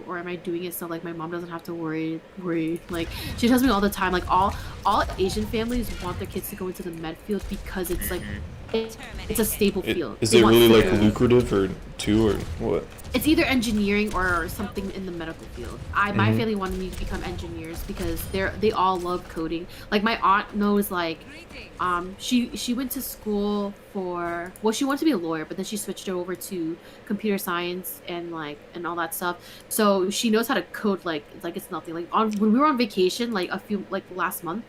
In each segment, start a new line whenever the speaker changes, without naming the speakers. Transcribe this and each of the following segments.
or am I doing it so like my mom doesn't have to worry. Like she tells me all the time, like all Asian families want their kids to go into the med field because it's like it, it's a stable field.
Is
They
it
want
really like
stability.
lucrative or two or what?
It's either engineering or something in the medical field. My
Mm-hmm.
family wanted me to become engineers because they all love coding. Like my aunt knows like she went to school for, well, she wanted to be a lawyer, but then she switched over to computer science and like and all that stuff. So she knows how to code like it's nothing. Like on when we were on vacation like a few like last month,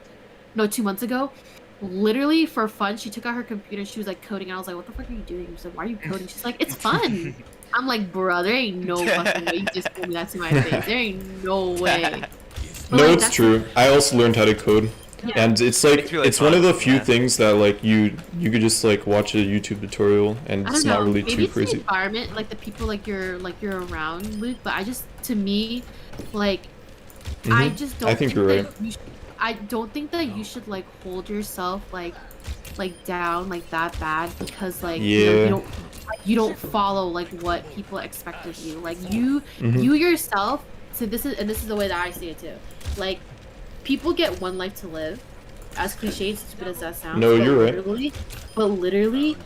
no, 2 months ago, literally for fun, she took out her computer and she was like coding. And I was like, "What the fuck are you doing?" She's like, "Why are you coding?" She's like, "It's fun." I'm like, "Bro, there ain't no fucking way you just told me that to my face. There ain't no way." But
No,
like
it's
that's the
true. I also learned how to code,
yeah.
and it's like
It's really
it's one of
fun,
the few
yeah.
things that like you could just like watch a YouTube tutorial and
I
it's
don't
not
know.
really
Maybe
too
it's the
crazy.
environment, like the people like you're around, Luke. But I just to me, like I
Mm-hmm.
just
I
don't
think
think
you're
that
right.
I don't think that you should like hold yourself like down like that bad because like
Yeah.
you don't follow like what people expect of you. Like
Mm-hmm.
you yourself. So this is the way that I see it too. Like people get one life to live, as cliche and stupid as that sounds.
No, you're right.
But literally,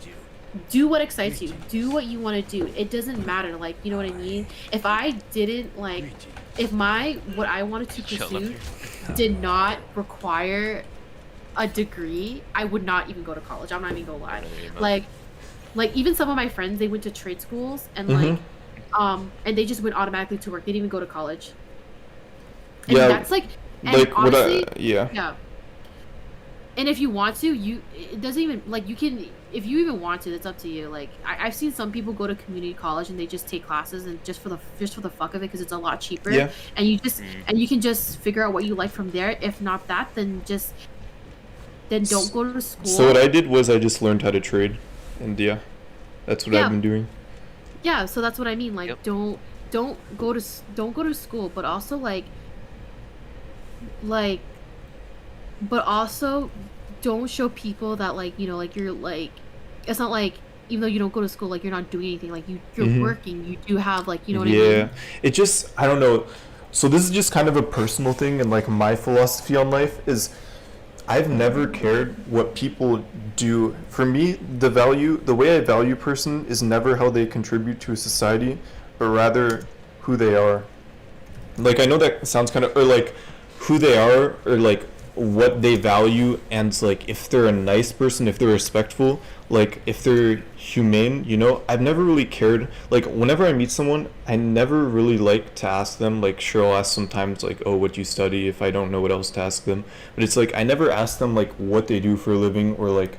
do what excites you. Do what you want to do. It doesn't matter. Like you know what I mean. If I didn't like, if my what I wanted to
Chill up
pursue
here.
did not require a degree, I would not even go to college. I'm not even gonna lie. Like even some of my friends, they went to trade schools and
Mm-hmm.
and they just went automatically to work. They didn't even go to college. And
Yeah,
that's like, and
like what I
honestly,
yeah.
yeah. And if you want to, it doesn't even like you can if you even want to, it's up to you. Like I've seen some people go to community college and they just take classes and just for the fuck of it because it's a lot cheaper.
Yeah.
And you just
Mm.
and you can just figure out what you like from there. If not that, then don't go to
So what
school.
I did was I just learned how to trade, and yeah, that's what I've
Yeah,
been doing.
yeah. So that's what I mean. Like
Yep.
don't go to school, but also like but also don't show people that like like you're like it's not like even though you don't go to school like you're not doing anything like you're
Mm-hmm.
working, you do have like what I
Yeah,
mean.
it just I don't know. So this is just kind of a personal thing, and like my philosophy on life is I've never cared what people do. For me, the way I value person is never how they contribute to a society, but rather who they are. Like I know that sounds kind of or like who they are or like what they value and like if they're a nice person, if they're respectful, like if they're humane, I've never really cared. Like whenever I meet someone, I never really like to ask them. Like sure, I'll ask sometimes like, oh, what do you study, if I don't know what else to ask them. But it's like I never ask them like what they do for a living or like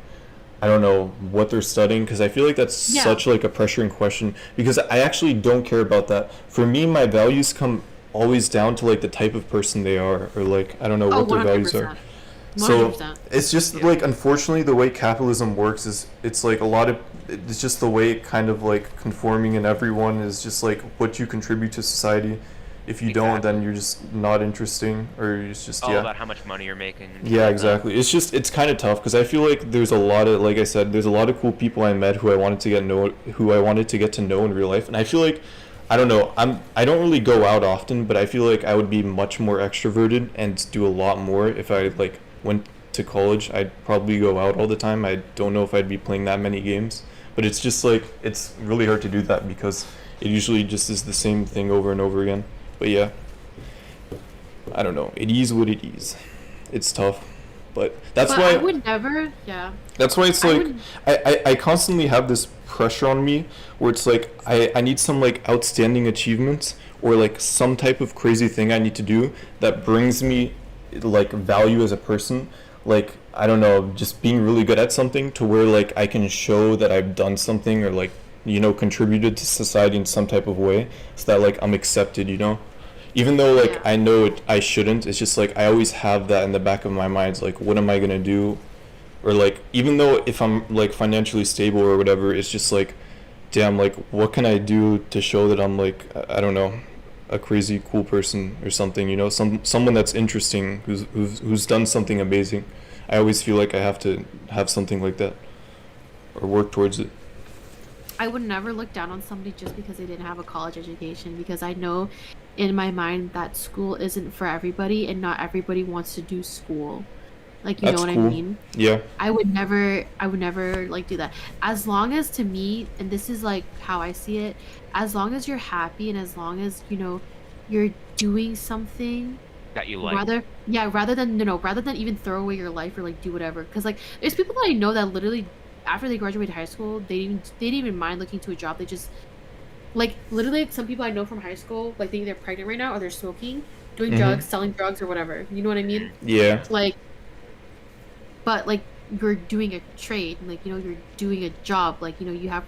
I don't know what they're studying because I feel like that's
Yeah.
such like a pressuring question because I actually don't care about that. For me, my values come always down to like the type of person they are or like I don't know
Oh,
what their values are.
100%.
So
100%.
it's just
Yeah.
like unfortunately the way capitalism works is it's like a lot of it's just the way it kind of like conforming in everyone is just like what you contribute to society. If you don't,
Exactly.
then you're just not interesting or it's just
All
yeah.
about how much money you're making and shit
Yeah,
like that.
exactly. It's kind of tough because I feel like there's a lot of like I said, there's a lot of cool people I met who I wanted to get to know in real life, and I feel like I don't know, I don't really go out often, but I feel like I would be much more extroverted and do a lot more if I like went to college. I'd probably go out all the time. I don't know if I'd be playing that many games, but it's just like it's really hard to do that because it usually just is the same thing over and over again. But yeah, I don't know. It is what it is. It's tough, but that's
But I
why
would never, yeah.
that's why it's
I
like
would
I constantly have this pressure on me where it's like I need some like outstanding achievements or like some type of crazy thing I need to do that brings me like value as a person. Like I don't know, just being really good at something to where like I can show that I've done something or like contributed to society in some type of way so that like I'm accepted. Even though like
yeah.
I know I shouldn't, it's just like I always have that in the back of my mind. It's like what am I gonna do? Or like even though if I'm like financially stable or whatever, it's just like damn, like what can I do to show that I'm like I don't know, a crazy cool person or something, someone that's interesting who's done something amazing. I always feel like I have to have something like that or work towards it.
I would never look down on somebody just because they didn't have a college education because I know in my mind that school isn't for everybody and not everybody wants to do school. Like, you know
That's
what I
cool.
mean?
Yeah.
I would never like do that. As long as to me, and this is like how I see it, as long as you're happy and as long as, you're doing something
that you like.
rather than even throw away your life or like do whatever. Because like there's people that I know that literally after they graduated high school, they didn't even mind looking to a job. They just like literally like, some people I know from high school, like they either pregnant right now or they're smoking, doing
Mhm.
drugs, selling drugs or whatever. You know what I mean?
Yeah.
Like, but like you're doing a trade, like you're doing a job, like you have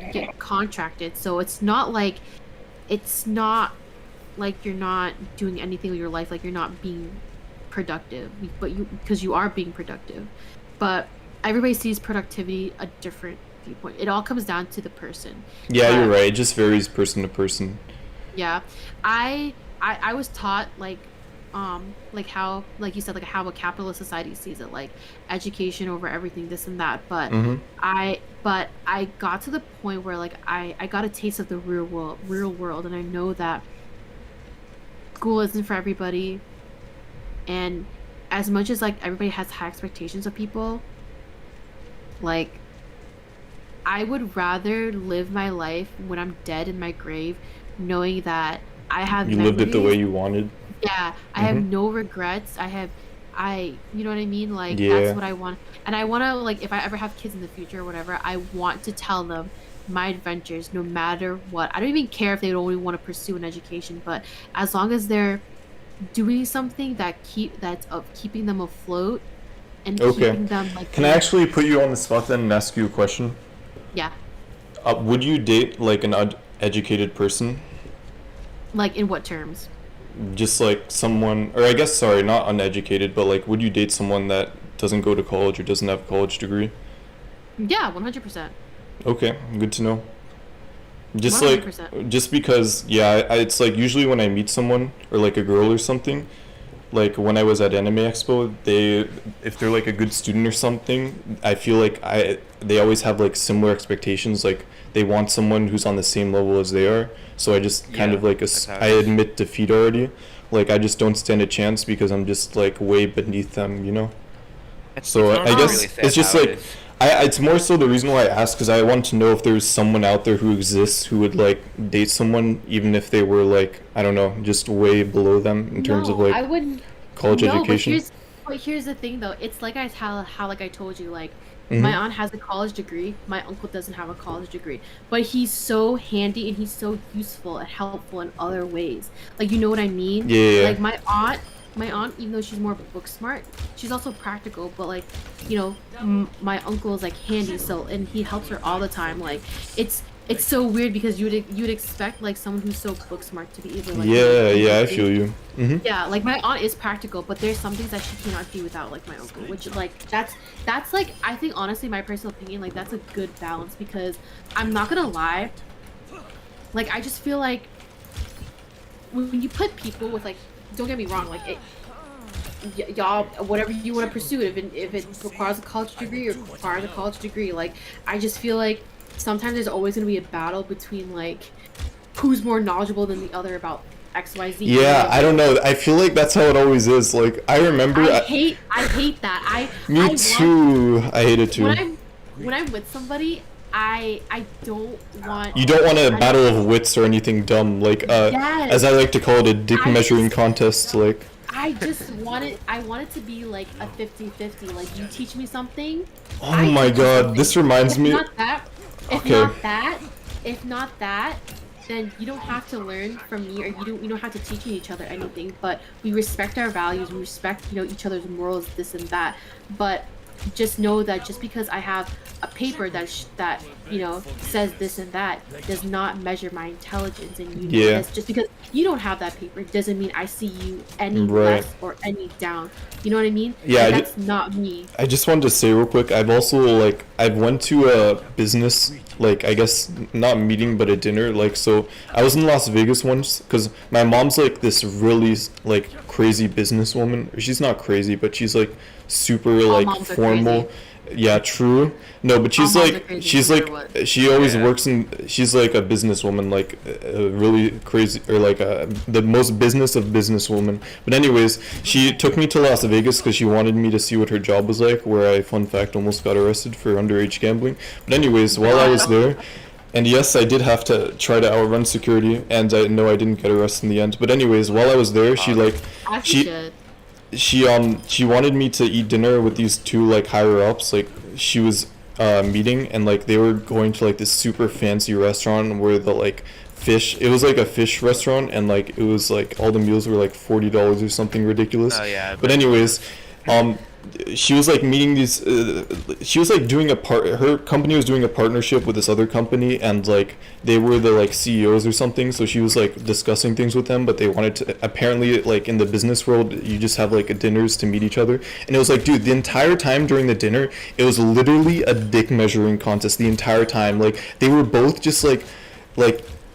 you get contracted. So it's not like you're not doing anything with your life, like you're not being productive, but you because you are being productive. But everybody sees productivity a different viewpoint. It all comes down to the person.
Yeah, you're
But
right. It just varies person to person.
yeah, I was taught like how like you said like how a capitalist society sees it, like education over everything, this and that. But
Mhm.
I got to the point where like I got a taste of the real world, and I know that school isn't for everybody. And as much as like everybody has high expectations of people, like I would rather live my life when I'm dead in my grave knowing that I have
You lived it the way
memories.
you wanted.
Yeah, I have
Mhm.
no regrets. You know what I mean? Like that's
Yeah.
what I want. And I want to like if I ever have kids in the future or whatever, I want to tell them my adventures no matter what. I don't even care if they don't even want to pursue an education, but as long as they're doing something that's of keeping them afloat and
Okay.
keeping them like
Can I actually put you on the spot then and ask you a question?
yeah,
Would you date like an educated person?
like in what terms?
Just like someone, or I guess, sorry, not uneducated, but like, would you date someone that doesn't go to college or doesn't have a college degree?
Yeah, 100%.
Okay, good to know. Just like,
100%.
just because, yeah, it's like usually when I meet someone or like a girl or something, like when I was at Anime Expo, if they're like a good student or something, I feel like they always have like similar expectations. Like they want someone who's on the same level as they are. So I just kind
Yeah,
of like
that's how
I
it is.
admit defeat already. Like I just don't stand a chance because I'm just like way beneath them, you know.
It's
So I
honestly
Um,
really
guess
sad
it's just
how it
like
is.
it's more so the reason why I asked because I want to know if there's someone out there who exists who would like date someone even if they were like I don't know just way below them in terms of
no, I
like
wouldn't.
college
No, but
education.
here's the thing though. It's like how like I told you, like my
Mhm.
aunt has a college degree, my uncle doesn't have a college degree, but he's so handy and he's so useful and helpful in other ways. Like you know what I mean?
Yeah, yeah, yeah.
Like my aunt, even though she's more book smart, she's also practical. But like, my uncle is like handy, so and he helps her all the time. Like it's so weird because you'd expect like someone who's so book smart to be either like
Yeah, yeah, I
handy.
feel you. Mhm.
Yeah, like my aunt is practical, but there's some things that she cannot do without like my uncle, which like that's like I think honestly my personal opinion, like that's a good balance because I'm not gonna lie, like I just feel like when you put people with like don't get me wrong, like y'all whatever you want to pursue, if it requires a college degree or requires a college degree, like I just feel like sometimes there's always gonna be a battle between like who's more knowledgeable than the other about XYZ, you know what
Yeah,
I
I
mean?
don't know. I feel like that's how it always is. Like I remember.
I hate that. I
Me
want
too. I hate it
when
too.
I'm with somebody, I don't want
You don't want a
I don't
battle of wits or anything dumb. Like
yes.
as I like to call it, a dick
I
measuring
just
contest. Like.
I want it to be like a 50-50. Like you teach me something,
Oh
I
my
teach you
god,
something.
this reminds
If
me.
not that, if
Okay.
not that, if not that, then you don't have to learn from me or you don't have to teach each other anything, but we respect our values, we respect, each other's morals, this and that. But just know that just because I have a paper that says this and that does not measure my intelligence, and you know
Yeah.
this. Just because you don't have that paper doesn't mean I see you any
Right.
less or any down. You know what I mean?
Yeah,
Like that's not me.
I just wanted to say real quick. I've also like I've went to a business like I guess not meeting but a dinner. Like so I was in Las Vegas once because my mom's like this really like crazy businesswoman. She's not crazy, but she's like super
All
like
moms are
formal
crazy.
Yeah, true. No, but
All moms are crazy no matter what.
she always
Yeah.
works in, she's like a businesswoman, like a really crazy, or like the most business of businesswoman. But anyways, she took me to Las Vegas because she wanted me to see what her job was like, where I, fun fact, almost got arrested for underage gambling. But anyways, while I was there, and yes, I did have to try to outrun security, and I know I didn't get arrested in the end. But anyways, while I was there, she like
As you
she
should.
she wanted me to eat dinner with these two like higher ups. Like she was meeting, and like they were going to like this super fancy restaurant where the like fish, it was like a fish restaurant, and like it was like all the meals were like $40 or something ridiculous.
Oh yeah.
But anyways, um she was like meeting these she was like doing a part, her company was doing a partnership with this other company, and like they were the like CEOs or something, so she was like discussing things with them, but they wanted to, apparently like in the business world you just have like dinners to meet each other. And it was like, dude, the entire time during the dinner it was literally a dick measuring contest the entire time. Like they were both just like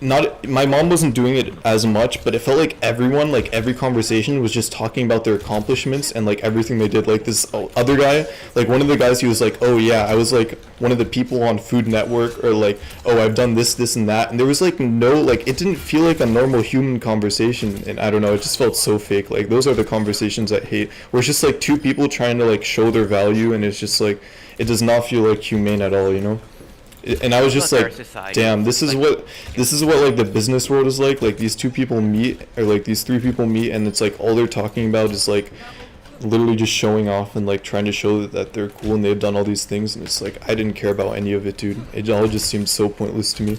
not, my mom wasn't doing it as much, but it felt like everyone, like every conversation was just talking about their accomplishments and like everything they did. Like this other guy, like one of the guys, he was like, oh yeah, I was like one of the people on Food Network, or like, oh, I've done this and that. And there was like no, like it didn't feel like a normal human conversation, and I don't know, it just felt so fake. Like those are the conversations I hate, where it's just like two people trying to like show their value, and it's just like, it does not feel like humane at all, you know? And I was just
Our
like,
society.
damn, this is what like the business world is like. Like these two people meet, or like these three people meet, and it's like all they're talking about is like literally just showing off and like trying to show that they're cool and they've done all these things. And it's like, I didn't care about any of it, dude. It all just seemed so pointless to me.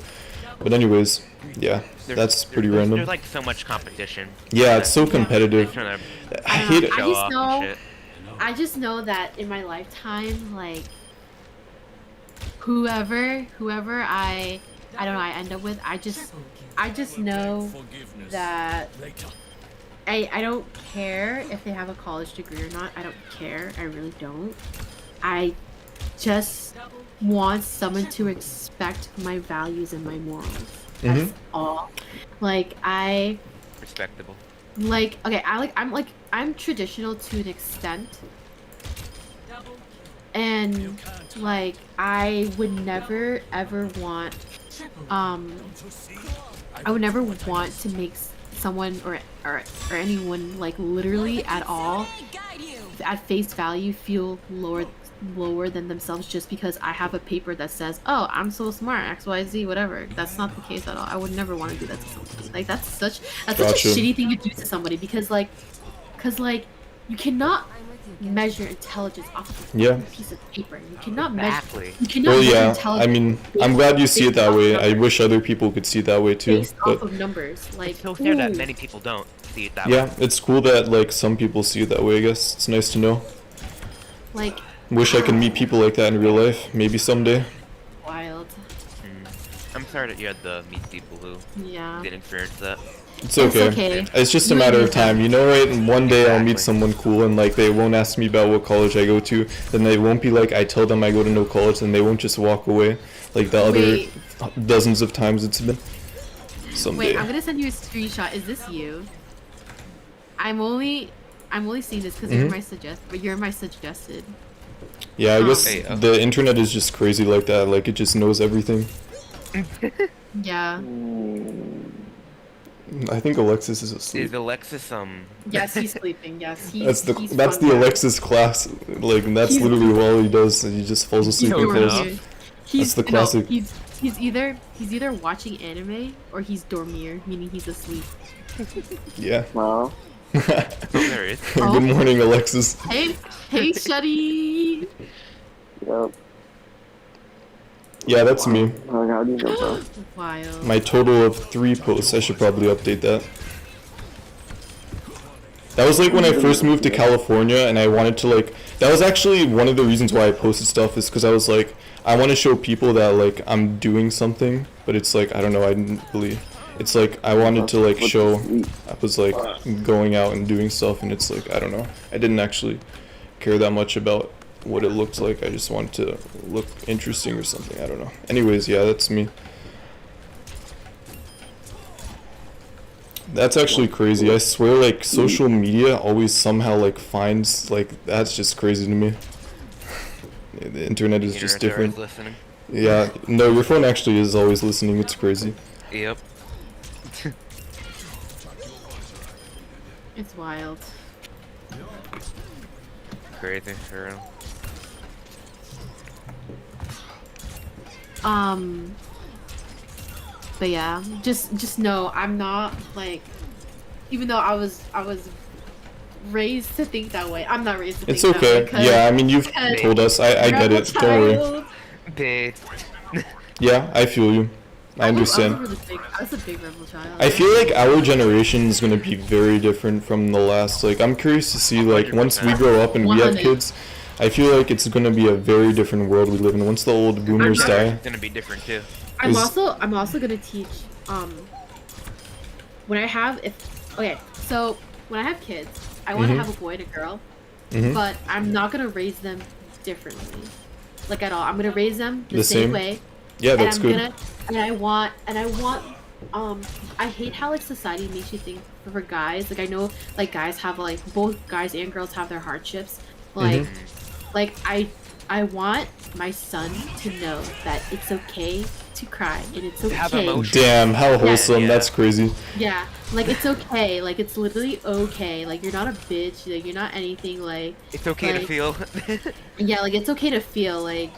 But anyways, yeah, that's pretty random.
There's like so much competition.
Yeah, it's so competitive.
Trying to
I hate it.
I
show
just
off
know-
and shit.
I just know that in my lifetime, like whoever I don't know, I end up with, I just know that I don't care if they have a college degree or not. I don't care. I really don't. I just want someone to respect my values and my morals. That's all. Like
Respectable.
okay, I'm traditional to an extent. And like I would never ever want I would never want to make someone or anyone like literally at all at face value feel lower than themselves just because I have a paper that says, oh, I'm so smart, XYZ, whatever. That's not the case at all. I would never want to do that to somebody. Like that's such a shitty thing to do to somebody, because you cannot measure intelligence off of a piece of paper. You cannot
Exactly.
measure. You cannot
Well,
measure
yeah,
intelligence.
I mean, I'm glad you see it that way. I
based
wish other people could see it that way too.
off
But
of numbers. Like
It's so fair that
ooh,
many people don't see it that
yeah,
way.
it's cool that like some people see it that way, I guess. It's nice to know.
like
Wish I could meet people like that in real life. Maybe someday.
wild.
I'm sorry that you had to meet people who
Yeah.
didn't experience that.
It's okay.
okay.
It's just a
You
matter
and
of
me,
time, you know, right? And one day I'll meet
Exactly.
someone cool, and like they won't ask me about what college I go to. Then they won't be like, I tell them I go to no college, and they won't just walk away like the other
Wait.
dozens of times it's been. Someday.
Wait, I'm gonna send you a screenshot. Is this you? I'm only seeing this because you're my suggested.
Yeah, I guess
Hey,
the internet is just crazy like that. Like it just knows everything.
Yeah.
I think Alexis is asleep.
Is Alexis
Yes, he's sleeping. Yes, he's.
That's the
he's
that's the
fun.
Alexis class. Like that's
He's-
literally all he does. He just falls asleep
He's
and
dorming.
falls.
He's,
the classic.
No, he's either watching anime or he's dormier, meaning he's asleep.
Yeah.
Well,
there is.
Oh.
Good morning, Alexis.
Hey, Shuddy.
yep.
Yeah, that's me.
Like, how do you know, bro?
Wild.
My total of 3 posts. I should probably update that. That was like when I first moved to California, and I wanted to like. That was actually one of the reasons why I posted stuff, is because I was like, I want to show people that like I'm doing something, but it's like I don't know. I didn't really. It's like I wanted to like show I was like going out and doing stuff, and it's like I don't know. I didn't actually care that much about what it looked like. I just wanted to look interesting or something. I don't know. Anyways, yeah, that's me. That's actually crazy. I swear, like, social media always somehow, like, finds, like, that's just crazy to me. The internet is just
Internet's
different.
always listening.
Yeah, no, your phone actually is always listening. It's crazy.
Yep.
It's wild.
Crazy for real.
But yeah, just know I'm not like, even though I was raised to think that way. I'm not raised to think
It's
that way.
okay. Yeah, I mean, you've
because
told us. I get
rebel
it. Don't worry.
child-
They
Yeah, I feel you. I understand.
I was a big rebel child.
I feel like our generation is gonna be very different from the last. Like, I'm curious to see, like, once we grow up and we have
100.
kids, I feel like it's gonna be a very different world we live in. Once the old boomers die.
it's gonna be different too.
I'm
is-
also gonna teach when I have so when I have kids, I want to
Mhm.
have a boy and a girl,
Mhm.
but I'm not gonna raise them differently, like at all. I'm gonna raise them the
The
same
same?
way.
Yeah, that's
and I'm
good.
gonna and I want I hate how like society makes you think for guys. Like I know like guys have like both guys and girls have their hardships. Like
Mm-hmm.
like I want my son to know that it's okay to cry and it's
To have
okay.
emotions.
Damn, how wholesome.
Yeah.
That's crazy.
Yeah, like it's okay. Like it's literally okay. Like you're not a bitch. Like you're not anything. Like
It's okay to
Like-
feel.
yeah, like it's okay to feel like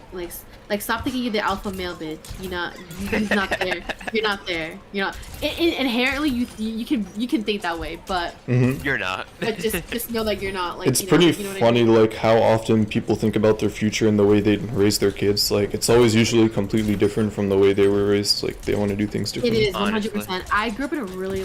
stop thinking you're the alpha male bitch. You're not. He's not there. You're not there. You're not. Inherently, you can think that way, but
You're not.
just know that you're not. Like
It's
you know,
pretty
you know what I
funny,
mean?
like, how often people think about their future and the way they raise their kids. Like, it's always usually completely different from the way they were raised. Like, they want to do things
It
differently.
is
Honestly.
100%. I grew up in a really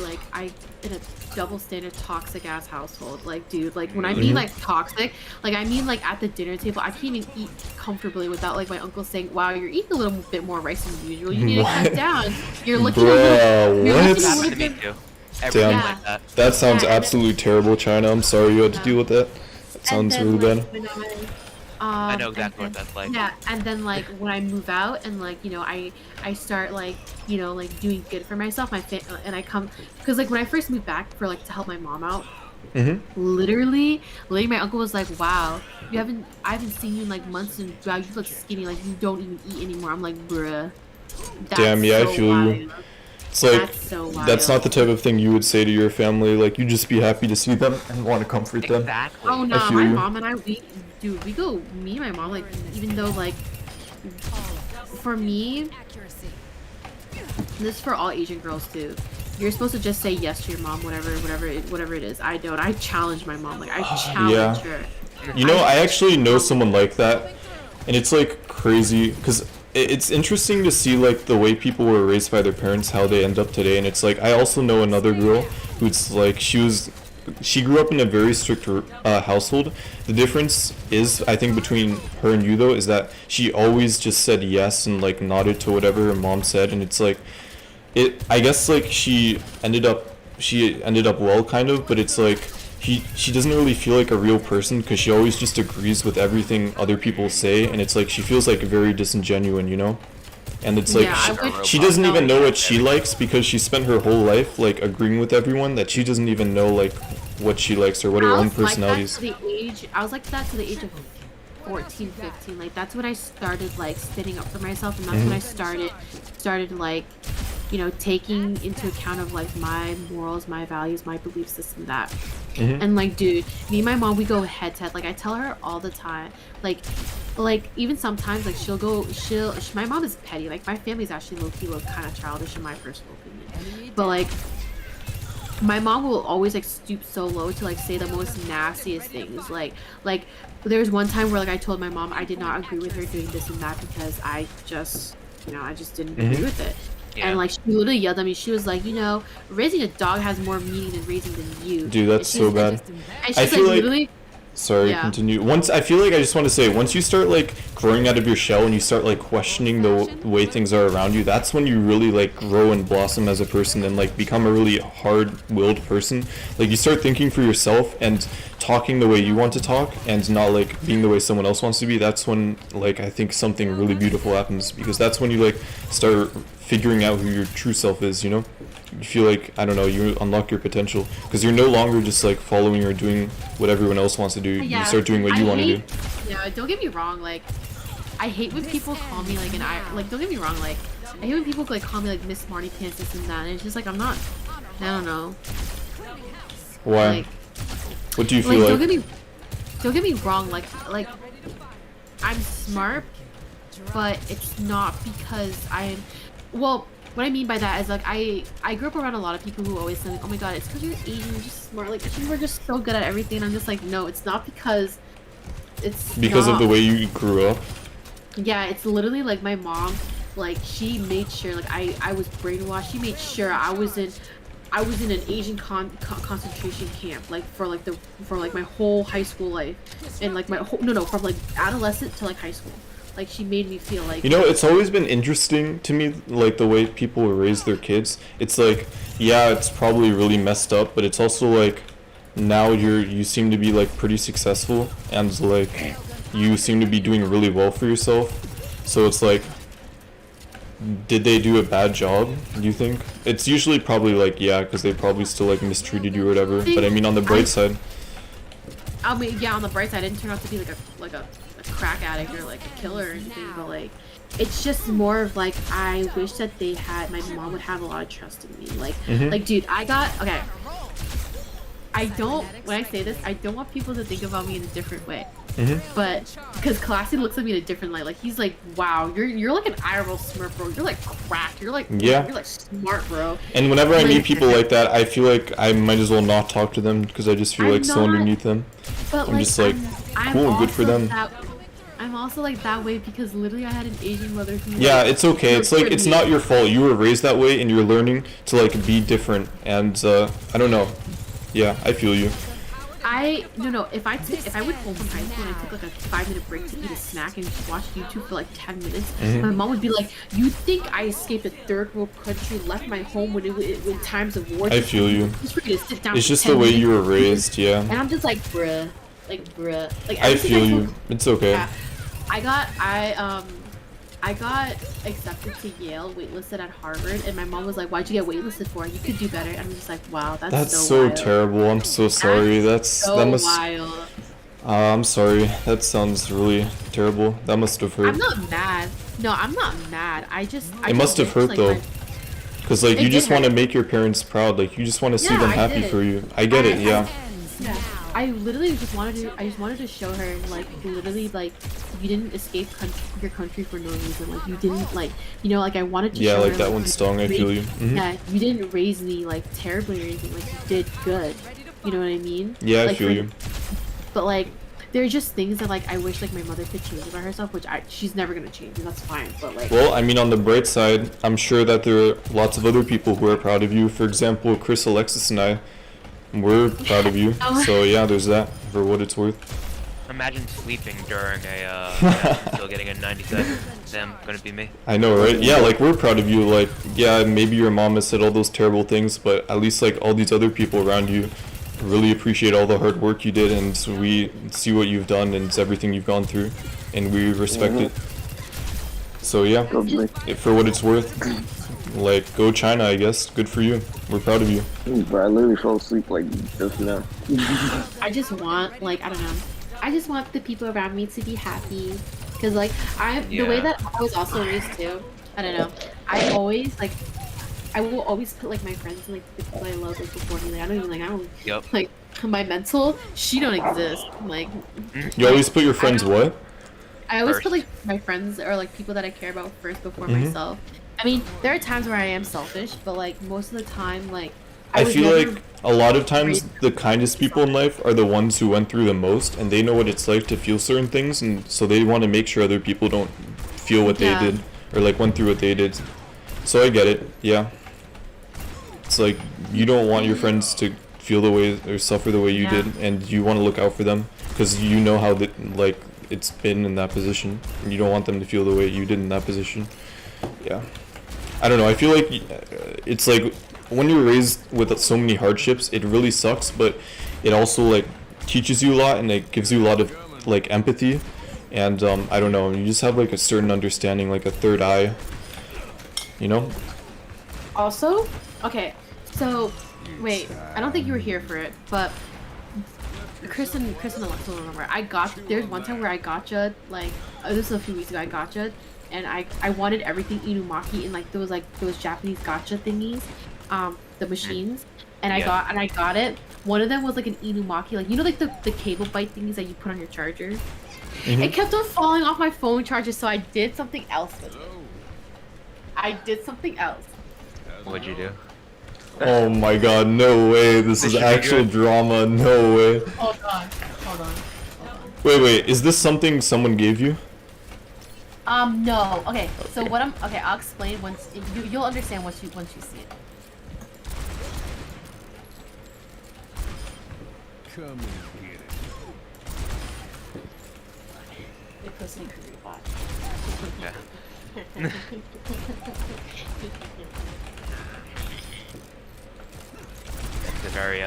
in a double standard toxic ass household. Like, dude, like when I mean like toxic, like I mean like at the dinner table, I can't even eat comfortably without like my uncle saying, "Wow, you're eating a little bit more rice than usual. You need to cut
What?
down. You're looking
Bruh,
a little. You're
what?
looking
It's
a
happened
little
to me
bit."
too.
Damn.
Everyone
Yeah.
like that.
That sounds
Yeah, and then-
absolutely terrible, China. I'm sorry you had to deal with that. That sounds
and
really
then,
bad.
like, when
I know
and
exactly what
then-
that's like.
Yeah, and then like when I move out and like you know I start like you know like doing good for myself, and I come because like when I first moved back for like to help my mom out, literally my uncle was like, "Wow, I haven't seen you in like months, and wow, you look skinny. Like you don't even eat anymore." I'm like, "Bruh, that's
Damn, yeah, I
so
feel you.
wild.
It's like,
That's so wild."
that's not the type of thing you would say to your family. Like, you just be happy to see them and want to comfort them.
Exactly.
Oh no,
feel
my
you.
mom and I, we go, me and my mom, like, even though, like, for me, this is for all Asian girls too. You're supposed to just say yes to your mom, whatever it is. I don't. I challenge my mom. Like, I challenge her.
You know, I actually know someone like that, and it's like crazy because it's interesting to see like the way people were raised by their parents, how they end up today. And it's like I also know another girl who's like she grew up in a very strict household. The difference is, I think, between her and you though, is that she always just said yes and like nodded to whatever her mom said, and it's like I guess like she ended up well kind of, but it's like she doesn't really feel like a real person because she always just agrees with everything other people say, and it's like she feels like very disingenuine, you know? And it's like
Yeah, I
she
would
doesn't
tell
even know
you.
what she likes because she spent her whole life like agreeing with everyone, that she doesn't even know like what she likes or what her
I
own
was like
personality
that
is.
to the age. I was like that to the age of 14, 15. Like that's when I started like standing up for myself, and that's when I started like, you know, taking into account of like my morals, my values, my belief system. That and like, dude, me and my mom, we go head to head. Like I tell her all the time, like even sometimes like my mom is petty. Like my family's actually low key kind of childish in my personal opinion, but like my mom will always like stoop so low to like say the most nastiest things. Like there was one time where like I told my mom I did not agree with her doing this and that because I just didn't agree with it.
Yeah.
And like she literally yelled at me. She was like, you know, raising a dog has more meaning than raising than you.
Dude, that's
And she's
so bad.
Like, and she's
I
like
feel like-
literally.
Sorry,
Yeah.
continue. I feel like I just want to say, once you start like growing out of your shell and you start like questioning the way things are around you, that's when you really like grow and blossom as a person and like become a really hard-willed person. Like you start thinking for yourself and talking the way you want to talk and not like being the way someone else wants to be. That's when like I think something really beautiful happens, because that's when you like start figuring out who your true self is, you know? You feel like, I don't know, you unlock your potential because you're no longer just like following or doing what everyone else wants to do. You start doing what you want to do.
Yeah, don't get me wrong. Like I hate when people call me like like don't get me wrong, like I hate when people like call me like Miss Smarty Pants this and that, and it's just like I'm not. I don't know.
Why?
Like,
What do you feel like?
don't get me wrong. Like I'm smart, but it's not because I'm. Well, what I mean by that is like I grew up around a lot of people who always say, like, oh my god, it's because you're Asian, you're just smart. Like you were just so good at everything. And I'm just like, no, it's not because. It's
Because
not.
of the way you grew up.
Yeah, it's literally like my mom, like she made sure like I was brainwashed. She made sure I was in an Asian concentration camp like for my whole high school life, and like my whole from like adolescent to like high school. Like she made me feel like,
You know, it's always been interesting to me, like the way people raise their kids. It's like, yeah, it's probably really messed up, but it's also like, now you seem to be like pretty successful, and like you seem to be doing really well for yourself. So it's like, did they do a bad job, do you think? It's usually probably like, yeah, because they probably still like mistreated you or whatever. But I mean, on the bright side,
I mean, yeah, on the bright side, I didn't turn out to be like a crack addict or like a killer or anything, but like it's just more of like I wish that my mom would have a lot of trust in me. Like like dude, okay. When I say this, I don't want people to think about me in a different way. But because Classy looks at me in a different light, like he's like, wow, you're like an IRL smart, bro. You're like crack. You're like
Yeah.
you're like smart, bro.
and whenever I
Like-
meet people like that, I feel like I might as well not talk to them because I just feel
I'm
like so
not-
underneath them.
But
I'm just like,
I'm
cool, good for
also
them.
I'm also like that way because literally I had an Asian mother who
Yeah,
like,
it's okay. It's like,
nurtured
it's
me.
not your fault. You were raised that way and you're learning to like be different. And I don't know. Yeah, I feel you.
If I went home from high school and I took like a 5-minute break to eat a snack and just watch YouTube for like 10 minutes, my mom would be like, "You think I escaped a third world country, left my home when times of war?"
I feel you.
Just for you to sit down
It's
for
just
10
the way
minutes.
you were raised, yeah.
And I'm just like, bruh, like.
I
everything
feel
told-
you. It's okay.
Yeah. I got accepted to Yale, waitlisted at Harvard, and my mom was like, "Why'd you get waitlisted for? You could do better." And I'm just like, "Wow,
That's
so
so
wild.
terrible. I'm so sorry. That
So
must.
wild."
I'm sorry. That sounds really terrible. That must have hurt.
I'm not mad. No, I'm not mad. I
It
just
must have
wish,
hurt
like,
though.
my-
Cause like
It
you
did
just want to
hurt.
make your parents proud. Like you just want to see
Yeah,
them
I
happy
did.
for you. I get it. Yeah.
Yeah, I literally just wanted to show her, like, literally, like, you didn't escape your country for no reason. Like, you didn't, like, like, I wanted to
Yeah,
show
like
her,
that one stung. I feel you.
Yeah, you didn't raise me, like, terribly or anything. Like, you did good. You know what I mean?
Yeah, I
Like,
feel you.
But, like, there are just things that, like, I wish, like, my mother could change about herself, which she's never gonna change, and that's fine. But, like,
Well, I mean, on the bright side, I'm sure that there are lots of other people who are proud of you. For example, Chris, Alexis, and I, we're proud of you.
Oh.
So yeah, there's that for what it's worth.
Imagine sleeping during a still getting a 97. Them gonna be me.
I know, right? Yeah, like we're proud of you. Like, yeah, maybe your mom has said all those terrible things, but at least like all these other people around you really appreciate all the hard work you did, and so we see what you've done and it's everything you've gone through, and we respect it. So yeah, for what it's worth, like go China, I guess. Good for you. We're proud of you.
Bro, I literally fell asleep like just now.
I just want, like, I don't know. I just want the people around me to be happy. Because, like, the way
Yeah.
that I was also raised too, I don't know. I will always put, like, my friends and, like, the people I love, like, before me. Like, I don't,
Yep.
like, my mental, she don't exist. Like,
You always put your friends what?
I always put,
First.
like, my friends or, like, people that I care about first before
Mhm.
myself. I mean, there are times where I am selfish, but, like, most of the time, like,
I
was
feel
never
like a lot of times
raised-
the kindest people in life are the ones who went through the most, and they know what it's like to feel certain things, and so they want to make sure other people don't feel what
Yeah.
they did or like went through what they did. So I get it. Yeah. It's like you don't want your friends to feel the way or suffer the way you
Yeah.
did, and you want to look out for them because you know how like it's been in that position, and you don't want them to feel the way you did in that position. Yeah. I don't know. I feel like it's like when you're raised with so many hardships, it really sucks, but it also like teaches you a lot, and it gives you a lot of like empathy, and I don't know, you just have like a certain understanding, like a third eye, you know?
Also, okay, so wait, I don't think you were here for it, but Chris and Alexa will remember. There's one time where I gotcha like this was a few weeks ago. I gotcha, and I wanted everything Inumaki in like those Japanese gotcha thingies, the machines, and I got it. One of them was like an Inumaki, like like the cable bite thingies that you put on your charger.
Mhm.
It kept on falling off my phone charger, so I did something else with it. I did something else.
What'd you do?
Oh my god, no way. This is
should be
actual
good.
drama. No way.
Hold on.
Wait, is this something someone gave you?
No. Okay. So I'll explain once you'll understand once you see it.
Come and get it.
The pussy crew bot.
Yeah. That's a very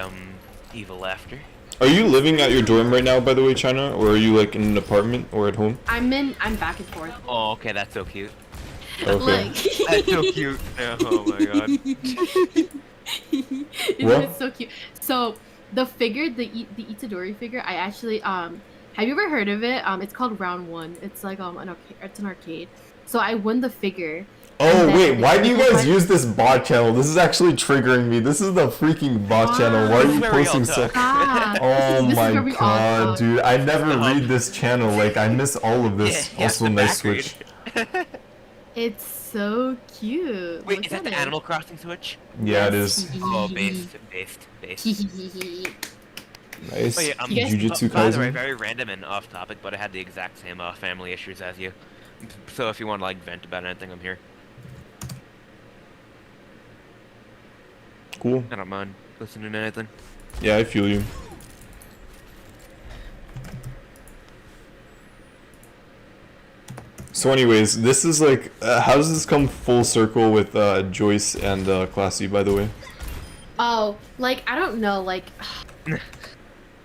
evil laughter.
Are you living at your dorm right now, by the way, China? Or are you like in an apartment or at home?
I'm back and forth.
Oh, okay, that's so cute.
Okay.
Like,
That's so cute. Oh my god.
What?
It's so cute. So the figure, the Itadori figure, I actually have you ever heard of it? It's called Round One. It's like it's an arcade. So I won the figure.
Oh
and then
wait,
the
why do you
people
guys use this bot channel? This is actually triggering me. This is the freaking bot channel. Why are
This is
you
where we all
posting
talk.
so?
Ah,
Oh
this is
my
where we all
god,
talk.
dude! I never read this channel. Like I miss all of this.
Yeah,
Also,
the
nice
back read.
switch.
It's so cute.
Wait,
Look
is that
at
the
it.
Animal Crossing Switch?
Yeah, it is.
Oh, based.
Nice.
Oh yeah,
You guys-
Jujutsu
by the way,
Kaisen.
very random and off topic, but I had the exact same family issues as you. So if you want to like vent about anything, I'm here.
Cool.
I don't mind listening to anything.
Yeah, I feel you. So anyways, this is like, how does this come full circle with Joyce and Classy, by the way?
Oh, like I don't know, like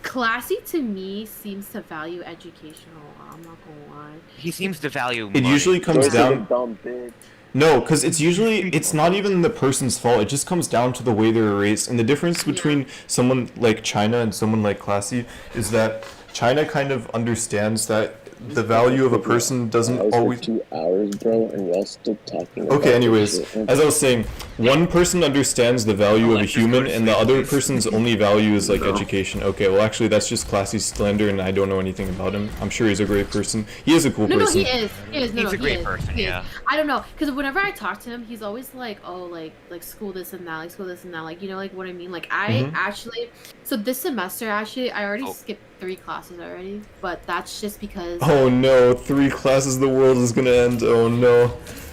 Classy to me seems to value educational. I'm not gonna lie.
He seems to value.
It
money.
usually comes
Joyce is a
down...
dumb bitch.
No, because it's not even the person's fault. It just comes down to the way they're raised. And the difference between someone like China and someone like Classy is that China kind of understands that the value of a person doesn't
Hours for
always...
2 hours, bro, and we're all still talking. about
Okay,
this
anyways,
shit.
as I was saying, one person understands the value of a
Alexis,
human,
go to
and the
sleep,
other
please.
person's only value is like
No.
education. Okay, well actually that's just Classy slander, and I don't know anything about him. I'm sure he's a great person. He is a cool
No,
person.
he is. He is. No,
He's a
he
great
is.
person,
He is.
yeah.
I don't know, because whenever I talk to him, he's always like, "Oh, like school this and that, like school this and that, like like what I mean." Like I
Mhm.
actually, so this semester actually, I already
Oh.
skipped 3 classes already, but that's just because.
Oh no, 3 classes, the world is gonna end. Oh no.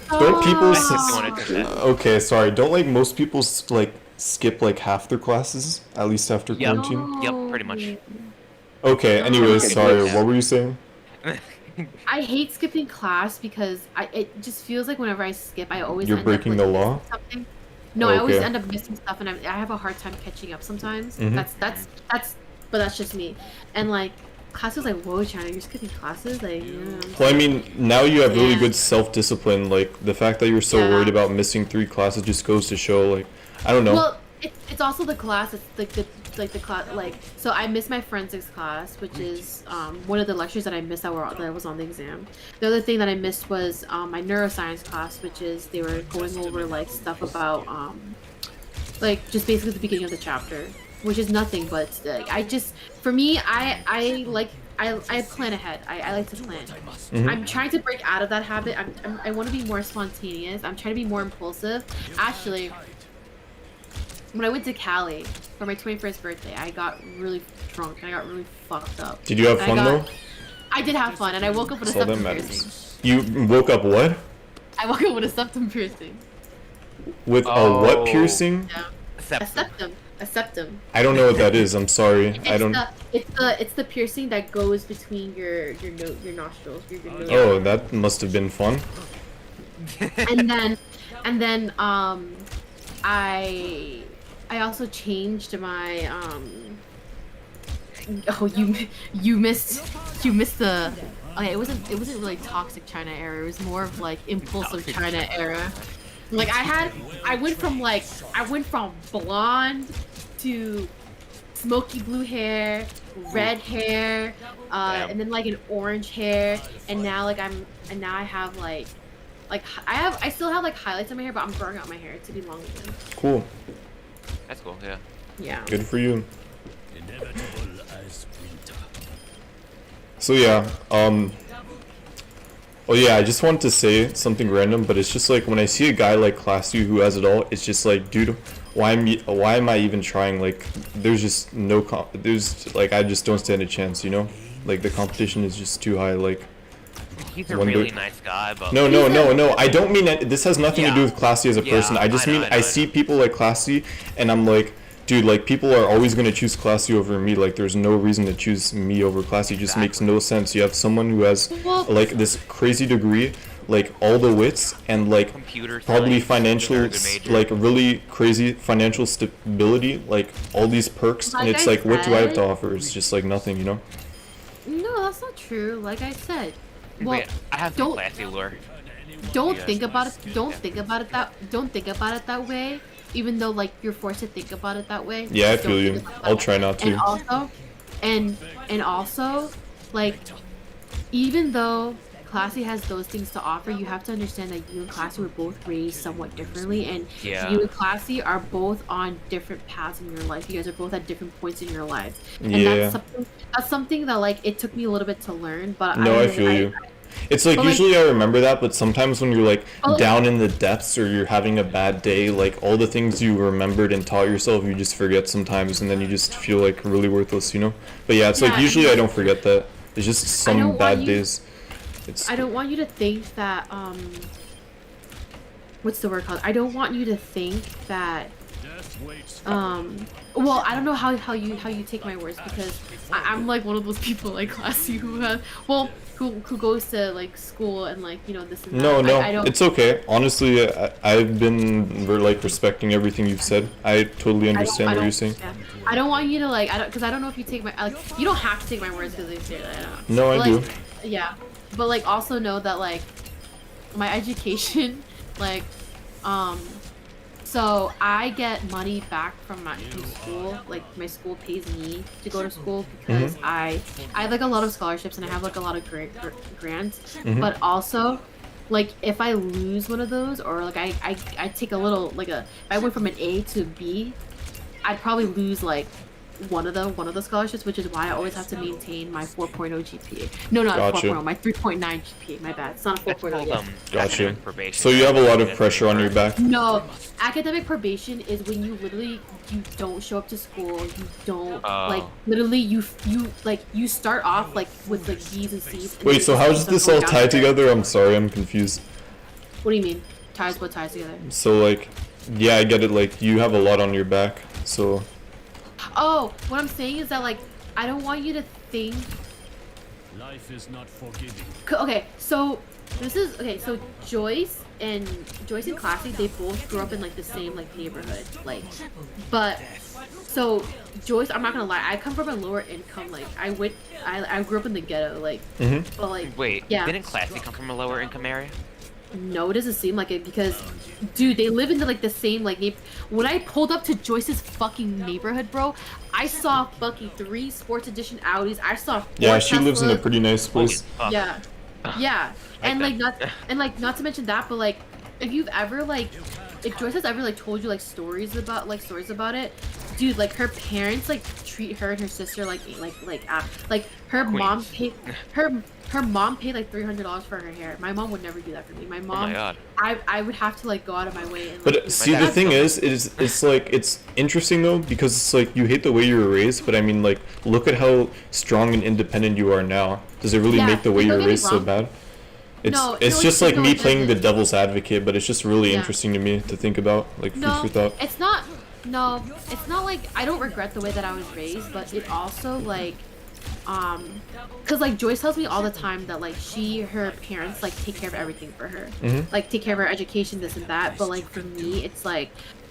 Don't people
I think you wanted to say.
Okay, sorry. Don't like most people like skip like half their classes, at least after
Yep.
quarantine?
Yep, pretty much.
Okay, anyways,
Okay,
sorry.
yeah.
What were you saying?
I hate skipping class because it just feels like whenever I skip, I always
You're
end
breaking
up,
the
like,
law?
missing something. No, I always
Okay.
end up missing stuff, and I have a hard time catching up sometimes.
Mhm.
But that's just me. And like, class was like, "Whoa, China, you're skipping classes?" Like, yeah.
Well, I mean, now you have really
Yeah.
good self-discipline. Like, the fact that you're so
Yeah.
worried about missing 3 classes just goes to show, like, I don't know.
Well, it's also the class. It's like the class. Like, so I missed my forensics class, which is one of the lectures that I missed that was on the exam. The other thing that I missed was my neuroscience class, which is they were going over like stuff about like just basically the beginning of the chapter, which is nothing but like for me I plan ahead. I like to plan.
Mhm.
I'm trying to break out of that habit. I want to be more spontaneous. I'm trying to be more impulsive. Actually, when I went to Cali for my 21st birthday, I got really drunk and I got really fucked up.
Did you have
And
fun, though?
I did have fun, and I woke up with a
That's all that
septum
matters.
piercing.
You woke up what?
I woke up with a septum piercing.
With a
Oh.
what piercing?
Yeah. A
Except
septum. A septum.
I don't know what that is. I'm sorry. I don't...
It's the piercing that goes between your nostrils. Your nose.
Oh, that must have been fun.
and then I also changed my oh you missed the okay, it wasn't really toxic China era, it was more of like impulsive China era. Like I went from blonde to smoky blue hair, red hair,
Damn.
and then like an orange hair, and now like I have like I still have like highlights in my hair, but I'm growing out my hair to be long again.
Cool.
That's cool. Yeah.
Yeah.
Good for you.
Inevitable as winter.
So yeah, oh yeah, I just wanted to say something random, but it's just like when I see a guy like Classy who has it all, it's just like, dude, why am I even trying? Like, there's just no there's like, I just don't stand a chance, you know? Like, the competition is just too high. Like,
He's a
Wonder-
really nice guy, but
no, I don't mean that. This has nothing to do with Classy as a
Yeah,
person. I just
I know,
mean
I know,
I
I
see
know.
people like Classy, and I'm like, dude, like, people are always gonna choose Classy over me. Like, there's no reason to choose me over Classy. It just makes no sense. You have someone who has
Well-
like this crazy degree, like all the wits, and like
computer
probably
science,
financial,
very good major.
like really crazy financial stability, like all these perks, and
Like
it's
I
like, what do I have to
said-
offer? It's just like nothing, you know?
No, that's not true. Like I said, well,
Wait, I have some
don't-
Classy lure.
don't
Yes.
think about it. Don't think about it that way. Even though like you're forced to think about it that way.
Yeah, I
Don't
feel you.
think about
I'll
it.
try not to.
And also, and also, like, even though Classy has those things to offer, you have to understand that you and Classy were both raised somewhat differently, and
Yeah.
you and Classy are both on different paths in your life. You guys are both at different points in your lives, and
Yeah.
that's something that like it took me a little bit to learn. But
No, I feel you. It's like
But, like-
usually I remember that, but sometimes when you're like
But, like-
down in the depths or you're having a bad day, like all the things you remembered and taught yourself, you just forget sometimes, and then you just feel like really worthless, you know? But yeah, it's like
Yeah,
usually
and-
I don't forget that. It's just
don't
some
want
bad
you-
days. It's
I don't want you to think that what's the word called? I don't want you to think that
Death waits.
well, I don't know how you take my words, because I'm like one of those people like Classy who have who goes to like school and like, you know, this and that.
no,
I don't,
it's okay. Honestly, I've been like respecting everything you've said. I totally understand what you're saying.
yeah. I don't want you to like, because I don't know if you take my, like, you don't have to take my words because they say that. I don't.
No, I
But,
do.
like, yeah, but like also know that like my education, like, so I get money back from from school. Like my school pays me to go to school because I have like a lot of scholarships and I have like a lot of grants. But also, like if I lose one of those, or like I take a little, like if I went from an A to a B, I'd probably lose like one of the scholarships, which is why I always have to maintain my 4.0 GPA. No, not
Gotcha.
4.0, my 3.9 GPA. My bad. It's not a
That's
4.0
called
yet.
Gotcha.
academic probation.
So you have a lot of pressure on your back.
No, academic probation is when you literally you don't show up to school. You don't like literally you start off like with like B's and C's. And
Wait,
then
so
you
how
start
does this
going
all
down
tie
to there.
together? I'm sorry, I'm confused.
What do you mean? Ties? What ties together?
So like, yeah, I get it. Like you have a lot on your back. So
Oh, what I'm saying is that like I don't want you to think.
Life is not forgiving.
Okay, so this is okay. So Joyce and Classy, they both grew up in like the same like neighborhood, like, but so Joyce, I'm not gonna lie, I come from a lower income, like I grew up in the ghetto, like, but like,
Wait,
yeah.
didn't Classy come from a lower income area?
No, it doesn't seem like it because, dude, they live in like the same like when I pulled up to Joyce's fucking neighborhood, bro, I saw fucking 3 sports edition Audis. I saw 4
yeah, she lives in a
Teslas.
pretty nice place.
Fuck.
Yeah, yeah, and
that.
like not to mention that, but like if you've ever like if Joyce has ever like told you like stories about it, dude, like her parents like treat her and her sister like her mom paid her mom paid like $300 for her hair. My mom would never do that for me. My
Oh
mom,
my god.
I would have to like go out of my way. And,
But
like,
see, the
dad's
thing
from-
is it's like it's interesting though because it's like you hate the way you were raised, but I mean like look at how strong and independent you are now. Does it really
Yeah,
make the way
don't
you were
get me
raised so
wrong.
bad? It's
No,
it's
no,
just
it-
like
no,
me
it
playing the
doesn't.
devil's advocate, but it's just really
Yeah.
interesting to me to think about, like food
no,
for thought.
it's not. No, it's not like I don't regret the way that I was raised, but it also like, cause like Joyce tells me all the time that like her parents like take care of everything for her, like take care of her education, this and that. But like for me, it's like,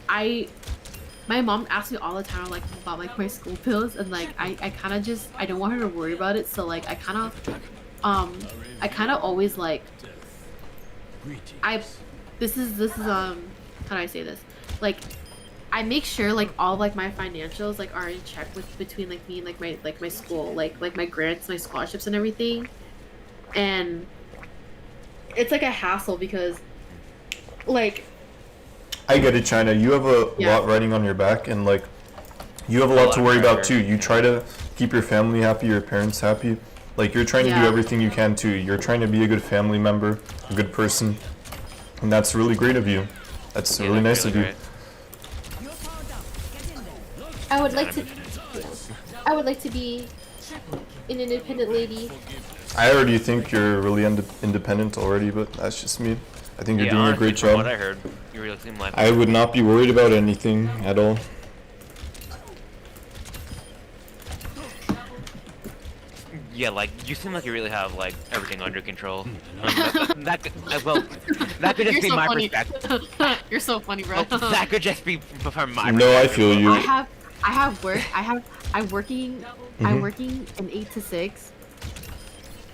my mom asks me all the time like about like my school bills, and like I kind of just I don't want her to worry about it, so like I kind of always like
Greetings.
this is how do I say this? Like I make sure like all like my financials like are in check with between like me and like my school, like my grants, my scholarships and everything. And it's like a hassle because like
I get it, China. You have a
Yeah.
lot riding on your back, and like you have a lot to worry about too. You try to keep your family happy, your parents happy. Like you're trying to do
Yeah.
everything you can too. You're trying to be a good family member, a good person, and that's really great of you. That's
Yeah,
really
that's
nice of you.
great.
I would like to be an independent lady.
I already think you're really independent already, but that's just me. I think you're
Yeah,
doing a
honestly,
great
from what
job.
I heard, you really seem like.
I would not be worried about anything at all.
Yeah, like you seem like you really have like everything under control. That could, well, that could just
You're
be
so
my
funny.
perspective.
You're so funny, bro.
Well, that could just be from my.
No, I
perspective.
feel you.
I'm working an 8 to 6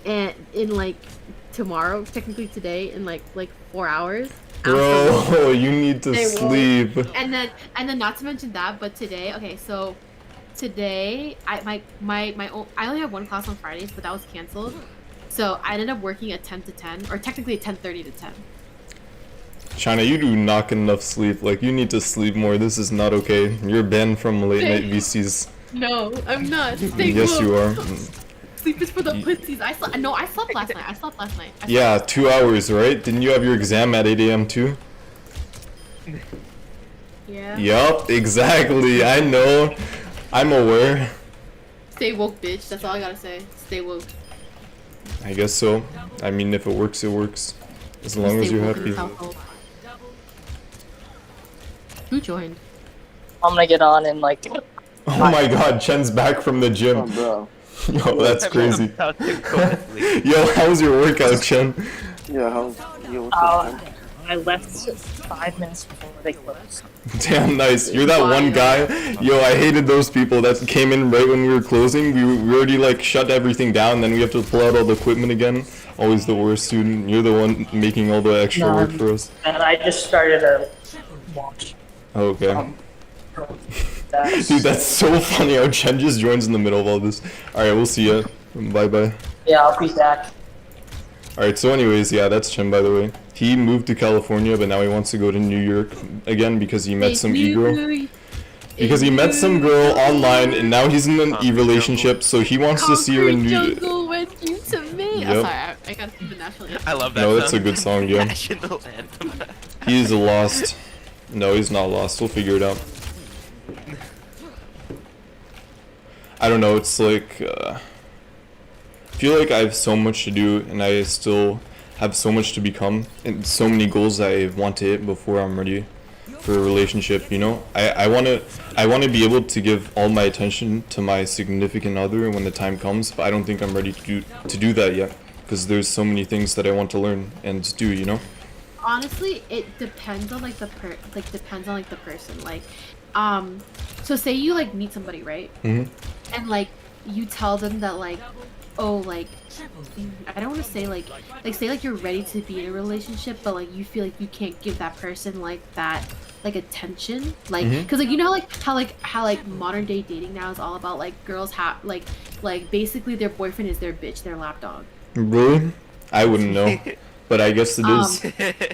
and in like tomorrow, technically today in like 4 hours.
Bro, you need to
They won't.
sleep.
And then not to mention that, but today, okay, so today I only have one class on Fridays, but that was canceled. So I ended up working at 10 to 10, or technically 10:30 to 10.
China, you do not get enough sleep. Like, you need to sleep more. This is not okay. You're banned from late night VCs.
No, I'm not. Stay
Yes,
woke.
you are.
Sleep is for the pussies. I slept last night. I slept last night.
Yeah, 2 hours, right? Didn't you have your exam at 8 a.m. too?
Yeah.
Yup, exactly. I know. I'm aware.
Stay woke, bitch. That's all I gotta say. Stay woke.
I guess so. I mean, if it works, it works. As long as
Stay
you're
woke in
happy.
this household. Who joined?
I'm gonna get on in like.
Oh my god, Chen's back from the
Oh,
gym.
bro.
Yo, that's crazy.
About to go to sleep.
Yo, how was your workout, Chen?
Yeah, what's up, man?
I left 5 minutes before they closed.
Damn nice. You're that one guy. Yo, I hated those people that came in right when we were closing. We already like shut everything down, then we have to pull out all the equipment again. Always the worst student. You're the one making all the extra
No,
work for us.
And I just started a watch.
Okay.
That's,
Dude, that's so funny how Chen just joins in the middle of all this. Alright, we'll see ya. Bye bye.
yeah, I'll be back.
Alright, so anyways, yeah, that's Chen by the way. He moved to California, but now he wants to go to New York again because he met some e-girl. Because he met some girl online, and now he's in an e-relationship, so he wants to see her in New York.
Jungle went into me.
Yep.
I'm sorry, I gotta sing the national anthem.
I love that.
No, that's a
song.
good song, yeah.
National anthem.
He's lost. No, he's not lost. We'll figure it out. I don't know, it's like, I feel like I have so much to do, and I still have so much to become, and so many goals that I want to hit before I'm ready for a relationship, you know? I wanna be able to give all my attention to my significant other when the time comes, but I don't think I'm ready to do that yet, because there's so many things that I want to learn and do, you know?
Honestly, it depends on the person. Like, so say you like meet somebody, right?
Mhm.
And like you tell them that like, oh, like I don't want to say like say like you're ready to be in a relationship, but like you feel like you can't give that person like that like attention, like because like you know how modern day dating now is all about like girls have like basically their boyfriend is their bitch, their lapdog.
Really? I wouldn't know. But I guess it is.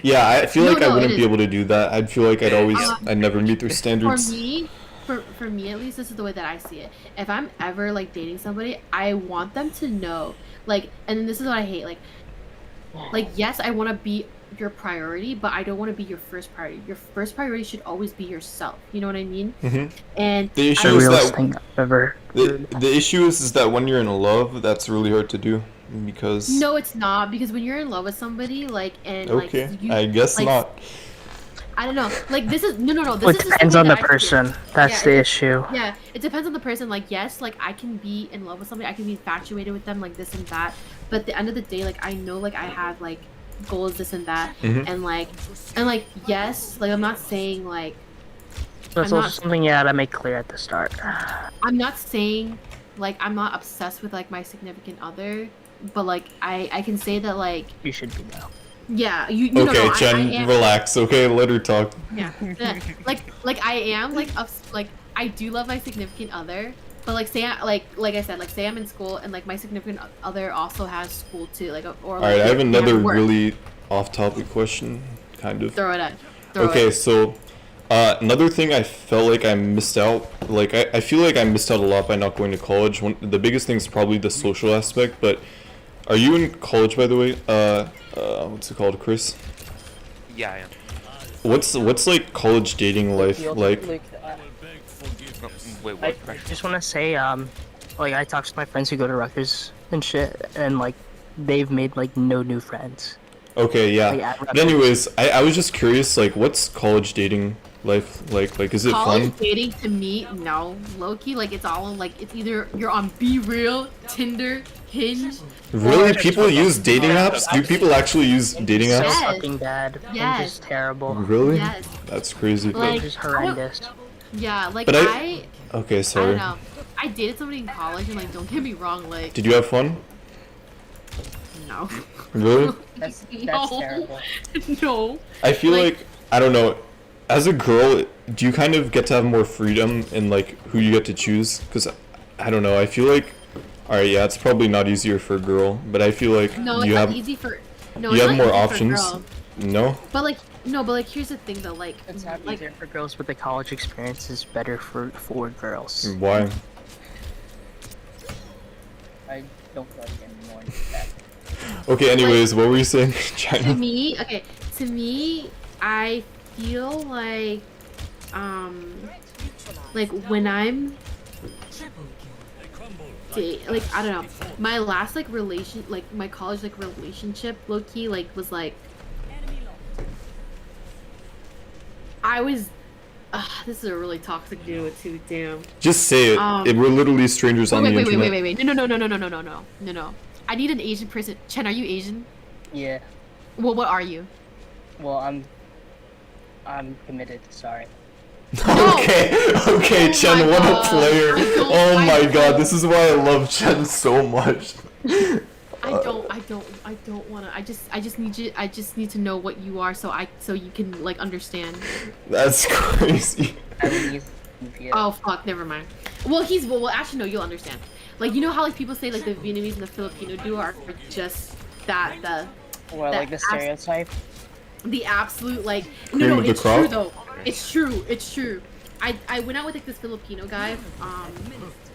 Yeah, I feel like I
No,
wouldn't
it
be
is.
able to do that. I'd feel like I'd never meet their standards.
For me at least, this is the way that I see it. If I'm ever like dating somebody, I want them to know like, and this is what I hate, like yes, I want to be your priority, but I don't want to be your first priority. Your first priority should always be yourself. You know what I mean? And
The issue
The
is
realest
that
thing I've ever.
the issue is that when you're in love, that's really hard to do because.
no, it's not, because when you're in love with somebody, like, and
Okay,
like, you,
I guess
like,
not.
I don't know. Like this is no. This
It
is
depends
something
on the
that I see it.
person. That's
Yeah,
the issue.
Yeah, it depends on the person. Like, yes, like I can be in love with somebody, I can be infatuated with them, like this and that. But at the end of the day, like I know, like I have like goals, this and that, and like yes, like I'm not saying like
That's
I'm
also
not-
something you gotta make clear at the start.
I'm not saying like I'm not obsessed with like my significant other, but like I can say that like
You should be now.
Yeah, you know,
Okay,
no,
Jen,
I am,
relax. Okay, let her talk.
yeah, yeah. Like I am like I do love my significant other, but like say like I said, like say I'm in school and like my significant other also has school too, like or
All
like
right, I have
they
another
work.
really off-topic question, kind of.
Throw it at. Throw
Okay,
it.
so another thing I felt like I missed out, like I feel like I missed out a lot by not going to college. The biggest thing is probably the social aspect, but are you in college, by the way? What's it called, Chris?
Yeah, I am.
What's like college dating life like?
I will beg
Oh,
forgiveness.
wait,
I
what?
just want to say, like I talked to my friends who go to Rutgers and shit, and like they've made like no new friends.
Okay, yeah.
Like, at
But anyways, I was just curious, like, what's college dating life like? Like, is it
College
fun?
dating to me, no, low key, like it's all like it's either you're on Be Real, Tinder, Hinge.
Really?
Or-
People use dating apps? Do people actually use dating
So
apps?
Yes.
fucking bad. And
Yes.
just terrible.
Really?
Yes.
That's crazy.
Like,
Just horrendous.
Yeah, like
But
I
Okay,
I
sorry.
don't know. I dated somebody in college and like don't get me wrong, like
Did you have fun?
no.
Really?
That's
No.
terrible.
No.
I feel
Like-
like I don't know. As a girl, do you kind of get to have more freedom in like who you get to choose? Because I don't know. I feel like, all right, yeah, it's probably not easier for a girl, but I feel like
No, it's
you
not
have
easy for no,
you
it's
have
not
more
easy for a
options.
girl.
No.
But like no, but like here's the thing though, like
It's not
like
easier for girls, but the college experience is better for girls.
Why?
I don't like anymore. That.
Okay. Anyways, what were you saying,
to
China?
me, okay, to me, I feel like when I'm like I don't know, my last like relation, like my college like relationship, low key like was like I was. This is a really toxic duo too. Damn.
Just say it. We're literally strangers on
Wait,
the
wait, wait,
internet.
wait, wait, wait. No. I need an Asian person. Chen, are you Asian?
Yeah.
Well, what are you?
Well, I'm committed. Sorry.
Okay, okay,
Oh
Chen,
my
what
God.
a player!
I don't-
Oh
I
my
don't-
god, this is why I love Chen so much.
I don't wanna. I just need you. I just need to know what you are, so you can like understand.
That's crazy.
Taiwanese.
Oh fuck, never mind. Well, well, actually no, you'll understand. Like you know how like people say like the Vietnamese and the Filipino duo are just that
Well,
that
like the stereotype.
the absolute like
Cream
no,
of the
it's true
crop?
though. It's true. I went out with like this Filipino guy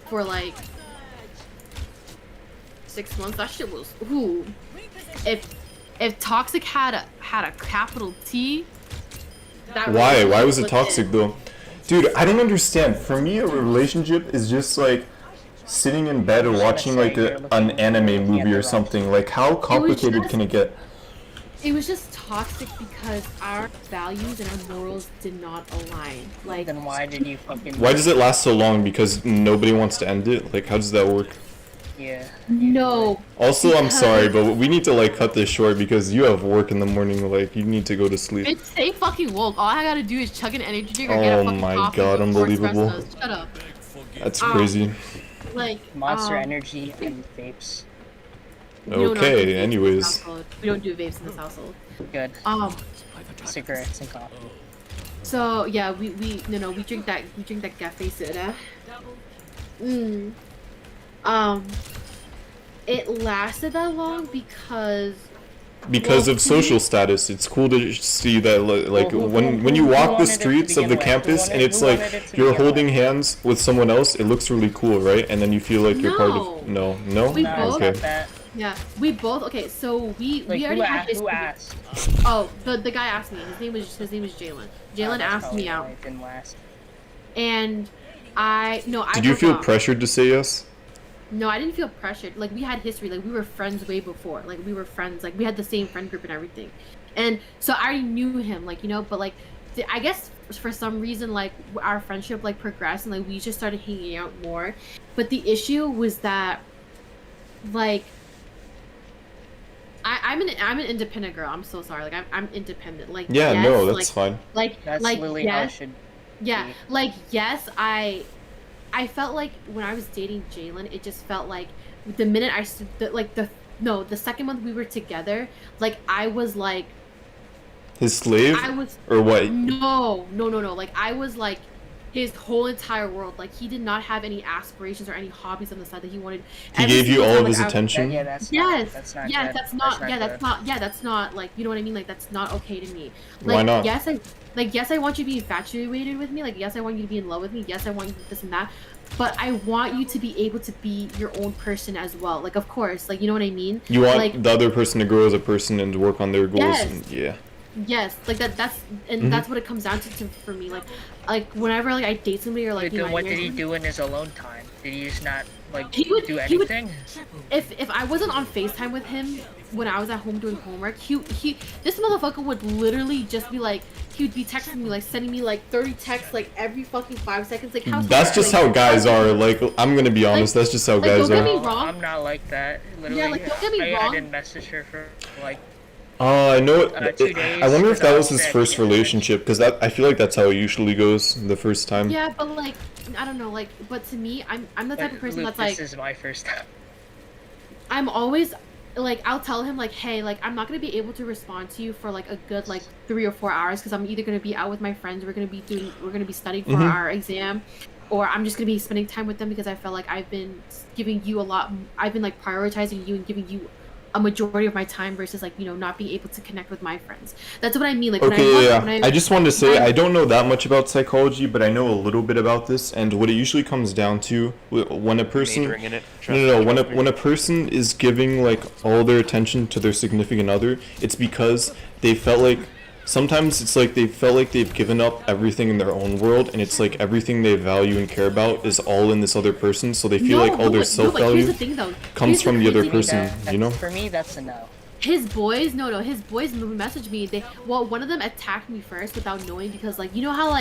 for like 6 months. That shit was ooh. If toxic had a capital T. That
Why?
relationship
Why was it
was
toxic though? Dude, I don't understand. For me, a relationship is just like sitting in bed and watching like an anime movie or something. Like, how complicated
just-
can it get?
It was just toxic because our values and our morals did not align. Like
Then why did you fucking?
Why does it last so long? Because nobody wants to end it? Like, how does that work?
Yeah.
no.
Also, I'm sorry,
Because-
but we need to like cut this short because you have work in the morning. Like, you need to go to sleep.
Bitch, stay fucking woke. All I gotta do is chug an energy drink or get
Oh
a fucking
my
coffee
God,
with four
unbelievable.
espressos. Shut up.
Beg forgiveness.
That's
Um,
crazy.
Like
Monster Energy and vapes.
we don't do
Okay,
vapes in this
anyways.
household. We don't do vapes in this household.
Good. Cigarettes and coffee.
So yeah, we drink that cafe soda. It lasted that long because
Because
well,
of social status, it's cool to see that like
Well,
when you
who
walk the
wanted it to
streets of
begin
the
with?
campus
Who
and it's
wanted
like
it to
you're
begin
holding
with?
hands with someone else, it looks really cool, right? And then you feel like you're part of no.
We
No,
both-
it's
Okay.
not that.
yeah, we both okay. So we
Like,
already had
who
history.
asked?
Oh, the guy asked me. His name was Jalen. Jalen
That's
asked
probably
me
why
out,
it didn't last.
and I
Did you feel
forgot.
pressured to say yes?
No, I didn't feel pressured. Like we had history. Like we were friends way before. Like we were friends. Like we had the same friend group and everything. And so I already knew him. Like but like I guess for some reason like our friendship like progressed and like we just started hanging out more. But the issue was that like I'm an independent girl. I'm so sorry. Like I'm independent. Like
Yeah,
yes,
no,
like,
that's fine.
Like
That's
like
literally how it
yes,
should.
yeah,
be.
like yes, I felt like when I was dating Jalen, it just felt like the minute I like the no, the second month we were together, like I was like
His slave
I was
or what?
no. Like I was like his whole entire world. Like he did not have any aspirations or any hobbies on the side that he wanted.
He
Every
gave you
single
all
time,
of
like,
his attention.
Yeah, that's
Yes,
not, that's not
yes,
good.
that's not,
That's
yeah,
not
that's
good.
not, yeah, that's not, like, you know what I mean? Like, that's not okay to me.
Why
Like,
not?
yes, I want you to be infatuated with me. Like, yes, I want you to be in love with me. Yes, I want you to this and that. But I want you to be able to be your own person as well. Like, of course, like, you know what I mean?
You want
like,
the other person to grow as a person and work on their goals.
Yes.
And, yeah.
yes, like that's
Mhm.
that's what it comes down to for me. Like whenever like I date somebody or like
Wait,
you know,
then
I
what
hear
did he
somebody-
do in his alone time? Did he just not like
He would-
do
he would-
anything?
if I wasn't on FaceTime with him when I was at home doing homework, he this motherfucker would literally just be like, he would be texting me, like sending me like 30 texts like every fucking 5 seconds. Like how's
That's just how guys are. Like, I'm gonna be honest. That's just how
like,
guys
don't get
are.
me wrong.
I'm not like that. Literally,
like, don't get me
I
wrong.
didn't message her for like
I know.
2 days,
I wonder if that was
because
his
I
first
said, yeah.
relationship, because I feel like that's how it usually goes the first time.
Yeah, but like I don't know, like but to me, I'm the type of person
Luke,
that's like
this is my first time.
I'm always like I'll tell him like, hey, like I'm not gonna be able to respond to you for like a good like 3 or 4 hours because I'm either gonna be out with my friends, we're gonna be studying for
Mhm.
our exam, or I'm just gonna be spending time with them because I felt like I've been giving you a lot. I've been like prioritizing you and giving you a majority of my time versus like, you know, not being able to connect with my friends. That's what I mean. Like
Okay, yeah.
when
I just wanted to say
when
I don't know that much about psychology, but I know a little bit about this, and what it usually comes down to when a person
Majoring in it.
no, when a person is giving like all their attention to their significant other, it's because they felt like sometimes it's like they felt like they've given up everything in their own world, and it's like everything they value and care about is all in this other person, so they feel like all their
but here's
self-value
the thing though.
comes
Here's
from the other
crazy thing.
person, you know?
For me, that's a no.
His boys messaged me. One of them attacked me first without knowing because like you know how
Bro,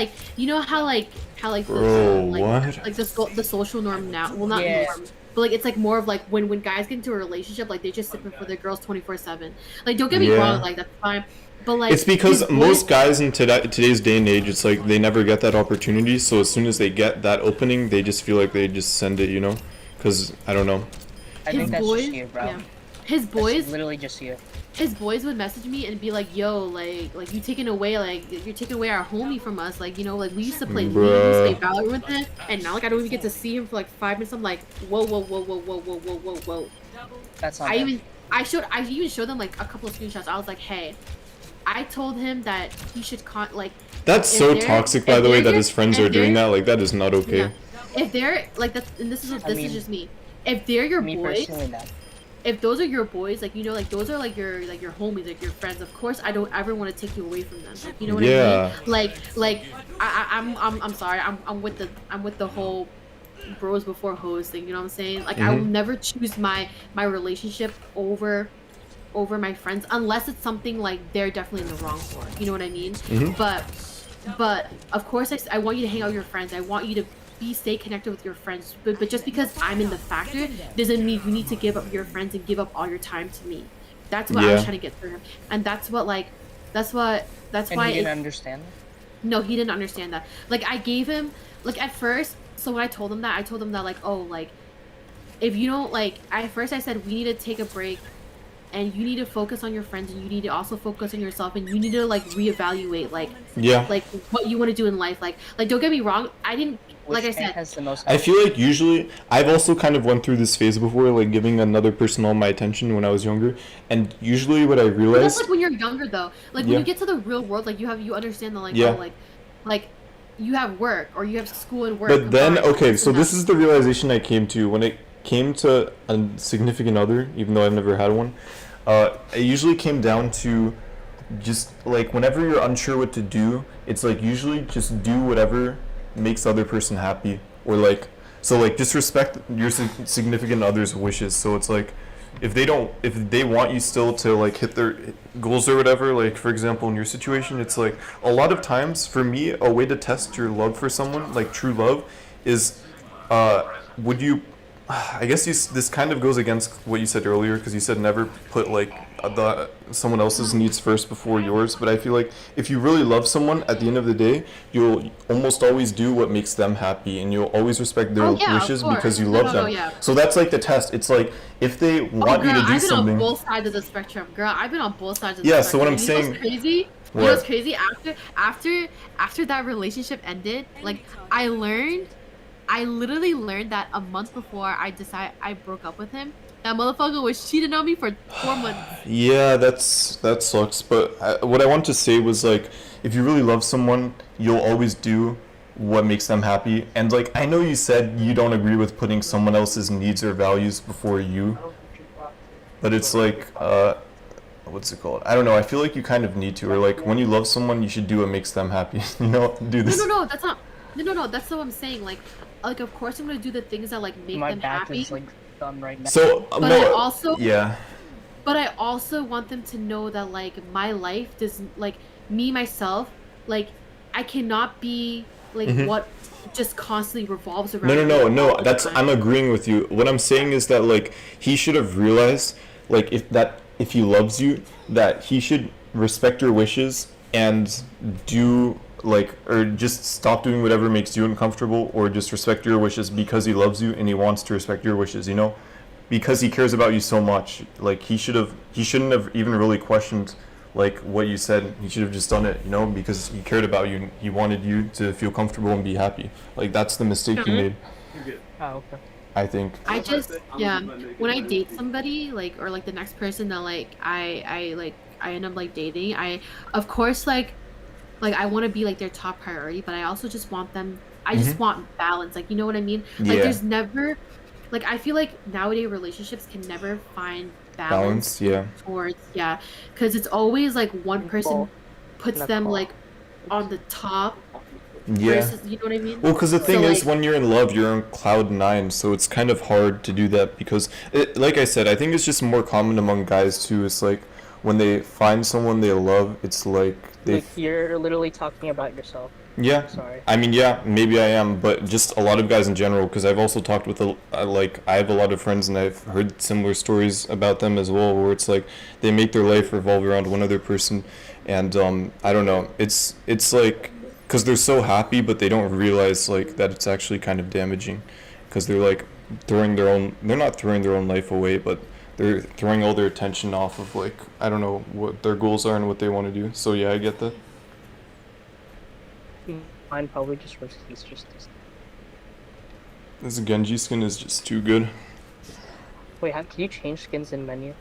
like
what?
like the social norm now, well not
Yeah.
norm, but like it's like more of like when guys get into a relationship, like they just sipping for their girls 24/7. Like don't get me
Yeah.
wrong, like that's fine, but like
It's because
his boys-
most guys in today's day and age, it's like they never get that opportunity. So as soon as they get that opening, they just feel like they just send it, you know? Because I don't know.
I
his
think that's
boys,
just you, bro.
yeah. His
That's
boys,
literally just you.
his boys would message me and be like, "Yo, like you taking away, like you're taking away our homie from us. Like you know, like we used to play League, we used to play Valorant with him, and now like I don't even get to see him for like 5 minutes. I'm like, whoa.
That's not
I
good.
even showed them like a couple of screenshots. I was like, hey, I told him that he should like
That's
if
so
they're-
toxic, by
if
the way,
they're
that his friends
if
are doing
they're-
that. Like, that is not okay.
yeah. If they're like that, and this is
mean,
just me. If they're your
Me
boys,
personally, no.
if those are your boys, like you know, like those are like your homies, like your friends. Of course, I don't ever want to take you away from them. Like you know what
Yeah.
I mean? Like I'm sorry. I'm with the whole bros before hoes thing. You know what I'm saying? Like I will
Mhm.
never choose my relationship over my friends unless it's something like they're definitely in the wrong for. You know what I mean?
Mhm.
But of course I want you to hang out with your friends. I want you to stay connected with your friends. But just because I'm in the factor doesn't mean you need to give up your friends and give up all your time to me. That's what I was
Yeah.
trying to get through him, and that's why
And he didn't understand.
no, he didn't understand that. Like I gave him like at first. So when I told him that like, oh, like if you don't like, at first I said we need to take a break, and you need to focus on your friends, and you need to also focus on yourself, and you need to like reevaluate like
Yeah.
what you want to do in life. Like don't get me wrong, I didn't
Which
like I
fan
said.
has the most
I feel like usually I've also kind of went through this phase before, like giving another person all my attention when I was younger, and usually what I
But that's
realized,
like when you're younger though. Like
Yeah.
when you get to the real world, like you understand the like
Yeah.
oh, like you have work or you have school and work.
but then
combined,
okay,
this
so
and
this
that.
is the realization I came to when it came to a significant other, even though I've never had one. It usually came down to just like whenever you're unsure what to do, it's like usually just do whatever makes the other person happy, or like so like just respect your significant other's wishes. So it's like if they want you still to like hit their goals or whatever, like for example in your situation, it's like a lot of times for me a way to test your love for someone, like true love, is would you I guess this kind of goes against what you said earlier because you said never put like someone else's needs first before yours. But I feel like if you really love someone, at the end of the day, you'll almost always do what makes them happy, and you'll always respect their
Oh yeah, of
wishes
course.
because you
No,
love
no, no,
them.
yeah.
So that's like the test. It's like if they want you
Girl,
to do
I've been
something.
on both sides of the spectrum, girl. I've been on both sides of the
Yeah,
spectrum.
so what I'm
And you know
saying-
what's crazy? You know
What?
what's crazy? After that relationship ended, like I literally learned that a month before I broke up with him, that motherfucker was cheating on me for 4 months.
Yeah, that sucks. But what I want to say was like, if you really love someone, you'll always do what makes them happy. And like, I know you said you don't agree with putting someone else's needs or values before you, but it's like, what's it called? I don't know. I feel like you kind of need to, or like when you love someone, you should do what makes them happy. You know, do this.
No, that's not. No, that's what I'm saying. Like of course I'm gonna do the things that like make
My
them
back
happy.
is like done right now.
So
But
no,
I also
yeah.
But I also want them to know that like my life doesn't like me myself like I cannot be like what just constantly revolves around.
No.
all the
That's
time.
I'm agreeing with you. What I'm saying is that like he should have realized like if he loves you, that he should respect your wishes and do like or just stop doing whatever makes you uncomfortable, or just respect your wishes because he loves you and he wants to respect your wishes, you know? Because he cares about you so much. Like he shouldn't have even really questioned like what you said. He should have just done it, you know, because he cared about you. He wanted you to feel comfortable and be happy. Like that's the mistake he made,
Oh, okay.
I think.
I just when I date somebody like or like the next person that like I end up like dating, I of course like I want to be like their top priority, but I also just want them I just want balance, like you know what I mean? Like
Yeah.
there's never like I feel like nowadays relationships can never find balance
Yeah.
towards because it's always like one person
Ball.
puts
Not
them
ball.
like on the top
Yeah.
versus you know what I mean?
Well, because the thing
So,
is,
like-
when you're in love, you're on cloud nine, so it's kind of hard to do that because, like I said, I think it's just more common among guys too. It's like when they find someone they love, it's like they.
Like you're literally talking about yourself.
Yeah.
Sorry.
I mean, yeah, maybe I am, but just a lot of guys in general, because I've also talked with, like, I have a lot of friends and I've heard similar stories about them as well, where it's like they make their life revolve around one other person, and I don't know, it's like, because they're so happy, but they don't realize, like, that it's actually kind of damaging, because they're, like, they're not throwing their own life away, but they're throwing all their attention off of, like, I don't know what their goals are and what they want to do, so yeah, I get that.
Mine probably just risky. It's just
This Genji skin is just too good.
wait. Can you change skins in menu?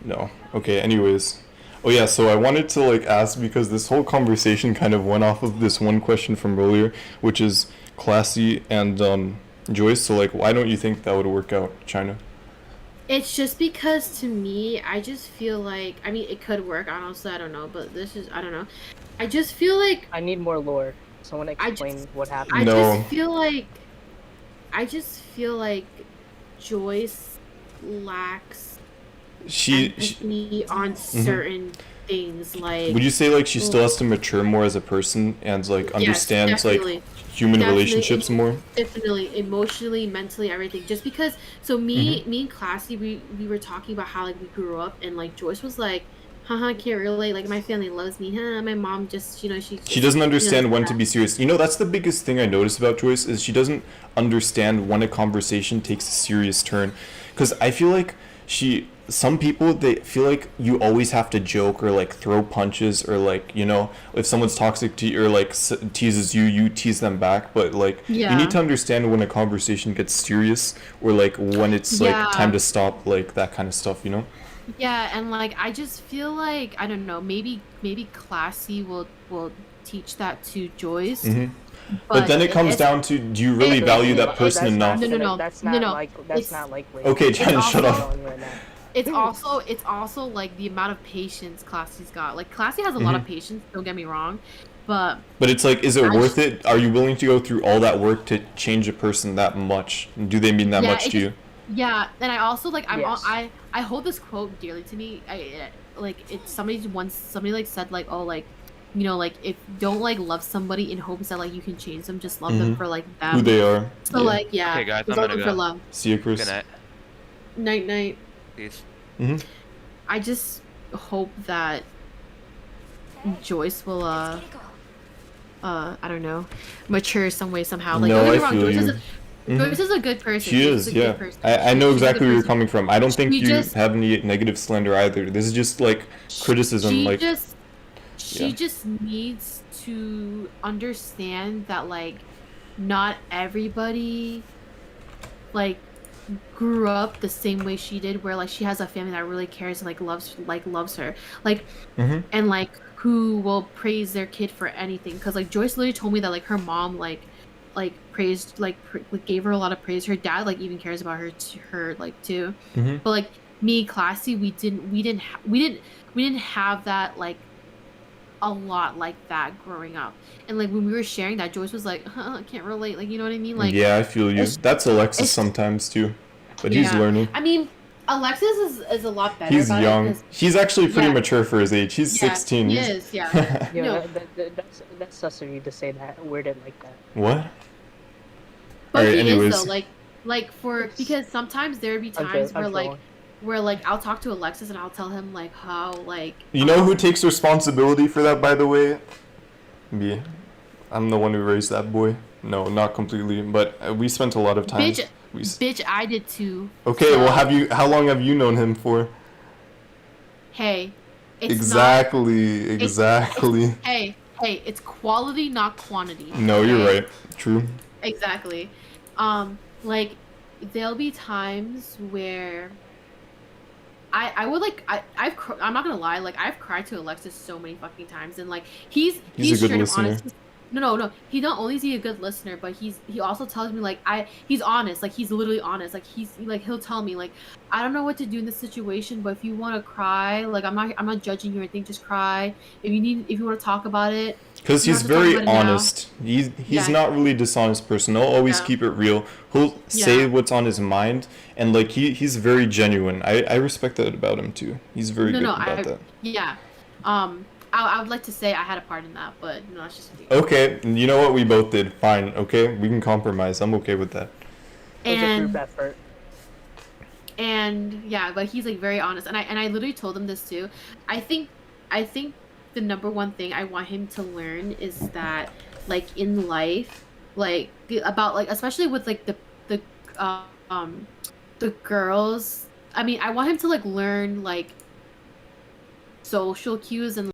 No. Okay, anyways. Oh yeah, so I wanted to like ask because this whole conversation kind of went off of this one question from earlier, which is Classy and Joyce. So like, why don't you think that would work out, China?
It's just because to me, I just feel like I mean it could work, honestly, I don't know, but this is I don't know. I just feel like
I need more lore. Someone explain what happened.
I
No.
just feel like Joyce lacks
She
empathy on certain things like
would you say like she still has to mature more as a person and like understands like
definitely.
human
Definitely.
relationships more?
Definitely, emotionally, mentally, everything. Just because, so me and Classy, we were talking about how like we grew up, and like Joyce was like, haha, can't relate. Like my family loves me. Huh? My mom just, you know,
She doesn't understand when to be serious. You know, that's the biggest thing I notice about Joyce is she doesn't understand when a conversation takes a serious turn. Because I feel like some people, they feel like you always have to joke or like throw punches or like, you know, if someone's toxic to you or like teases you, you tease them back. But like, you
Yeah.
need to understand when a conversation gets serious or like when it's like
Yeah.
time to stop, like that kind of stuff, you know?
Yeah, and like I just feel like I don't know. Maybe Classy will teach that to Joyce.
But then it comes
it's-
down to, do you really value that person enough?
No.
That's
No,
not
no.
like that's
It's-
not likely.
Okay, China,
It's
shut
also-
up.
It's also like the amount of patience Classy's got. Like Classy has a lot of patience. Don't get me wrong, but
But it's like, is it worth it? Are you willing to go through all that work to change a person that much? Do they mean that
Yeah,
much
it
to you?
yeah. And I also like
Yes.
I hold this quote dearly to me. Like it's somebody like said like, oh, like you know, like if don't like love somebody in hopes that like you can change them, just love them
Mhm.
for like
Who
them.
they are.
So
Yeah.
like yeah,
Okay, guys,
just
I'm
love
gonna
them for
go.
love.
See you, Chris.
Good night.
Night night.
Peace.
hmm
I just hope that Joyce will I don't know, mature some way somehow. Like
No,
don't get
I
me wrong,
feel
Joyce
you.
is
Mhm.
Joyce is a good person.
She
Joyce
is,
a
yeah.
good person.
I know
She's a
exactly
good
where you're
person.
coming from. I don't think
She
you
just-
have any negative slander either. This is just like criticism,
She
like
she just needs to understand that like not everybody like grew up the same way she did, where like she has a family that really cares and loves her, like
Mhm.
and like who will praise their kid for anything. Because like Joyce literally told me that like her mom praised like gave her a lot of praise. Her dad like even cares about her like too.
Mhm.
But like me, Classy, we didn't have that like a lot like that growing up. And like when we were sharing that, Joyce was like, I can't relate. Like, you know what I mean? Like,
yeah, I feel you.
it's-
That's Alexis
it's-
sometimes too, but he's
yeah.
learning.
I mean, Alexis is a lot better.
He's
about
young.
It 'cause-
He's actually pretty
Yeah.
mature for his age. He's
yeah,
16.
He
He's-
is, yeah.
Yeah,
No.
that's sus of you to say that, word it like that.
What?
But
Alright,
he
anyways.
is though, like for because sometimes there would be times where like I'll talk to Alexis and I'll tell him like how like
You know who takes responsibility for that, by the way? Me. I'm the one who raised that boy. No, not completely, but we spent a lot of time.
bitch
We s-
bitch I did too.
okay,
so-
well, how long have you known him for?
Hey, it's
Exactly, exactly.
Not, hey, it's quality, not quantity.
No, you're
okay?
right. True.
Exactly. Like there'll be times where I would like I'm not gonna lie, like I've cried to Alexis so many fucking times, and like he's
a good
straight up
listener.
honest. No. He not only is he a good listener, but he also tells me like he's honest. Like he's literally honest. Like he'll tell me like I don't know what to do in this situation, but if you want to cry, like I'm not judging you or anything. Just cry. If you want to talk about it.
Because
You
he's
don't have to
very
talk about it now.
honest. He's
Yeah.
not really a dishonest person. He'll always
Yeah.
keep it real. He'll say
Yeah.
what's on his mind, and like he's very genuine. I respect that about him too. He's very good about that.
Yeah. I would like to say I had a part in that, but no, it's just
Okay, you know what? We both did. Fine. Okay, we can compromise. I'm okay with that.
It was a
and
group effort.
and yeah, but he's like very honest, and I literally told him this too. I think the number one thing I want him to learn is that like in life, like about like especially with like the girls. I mean, I want him to like learn like social cues and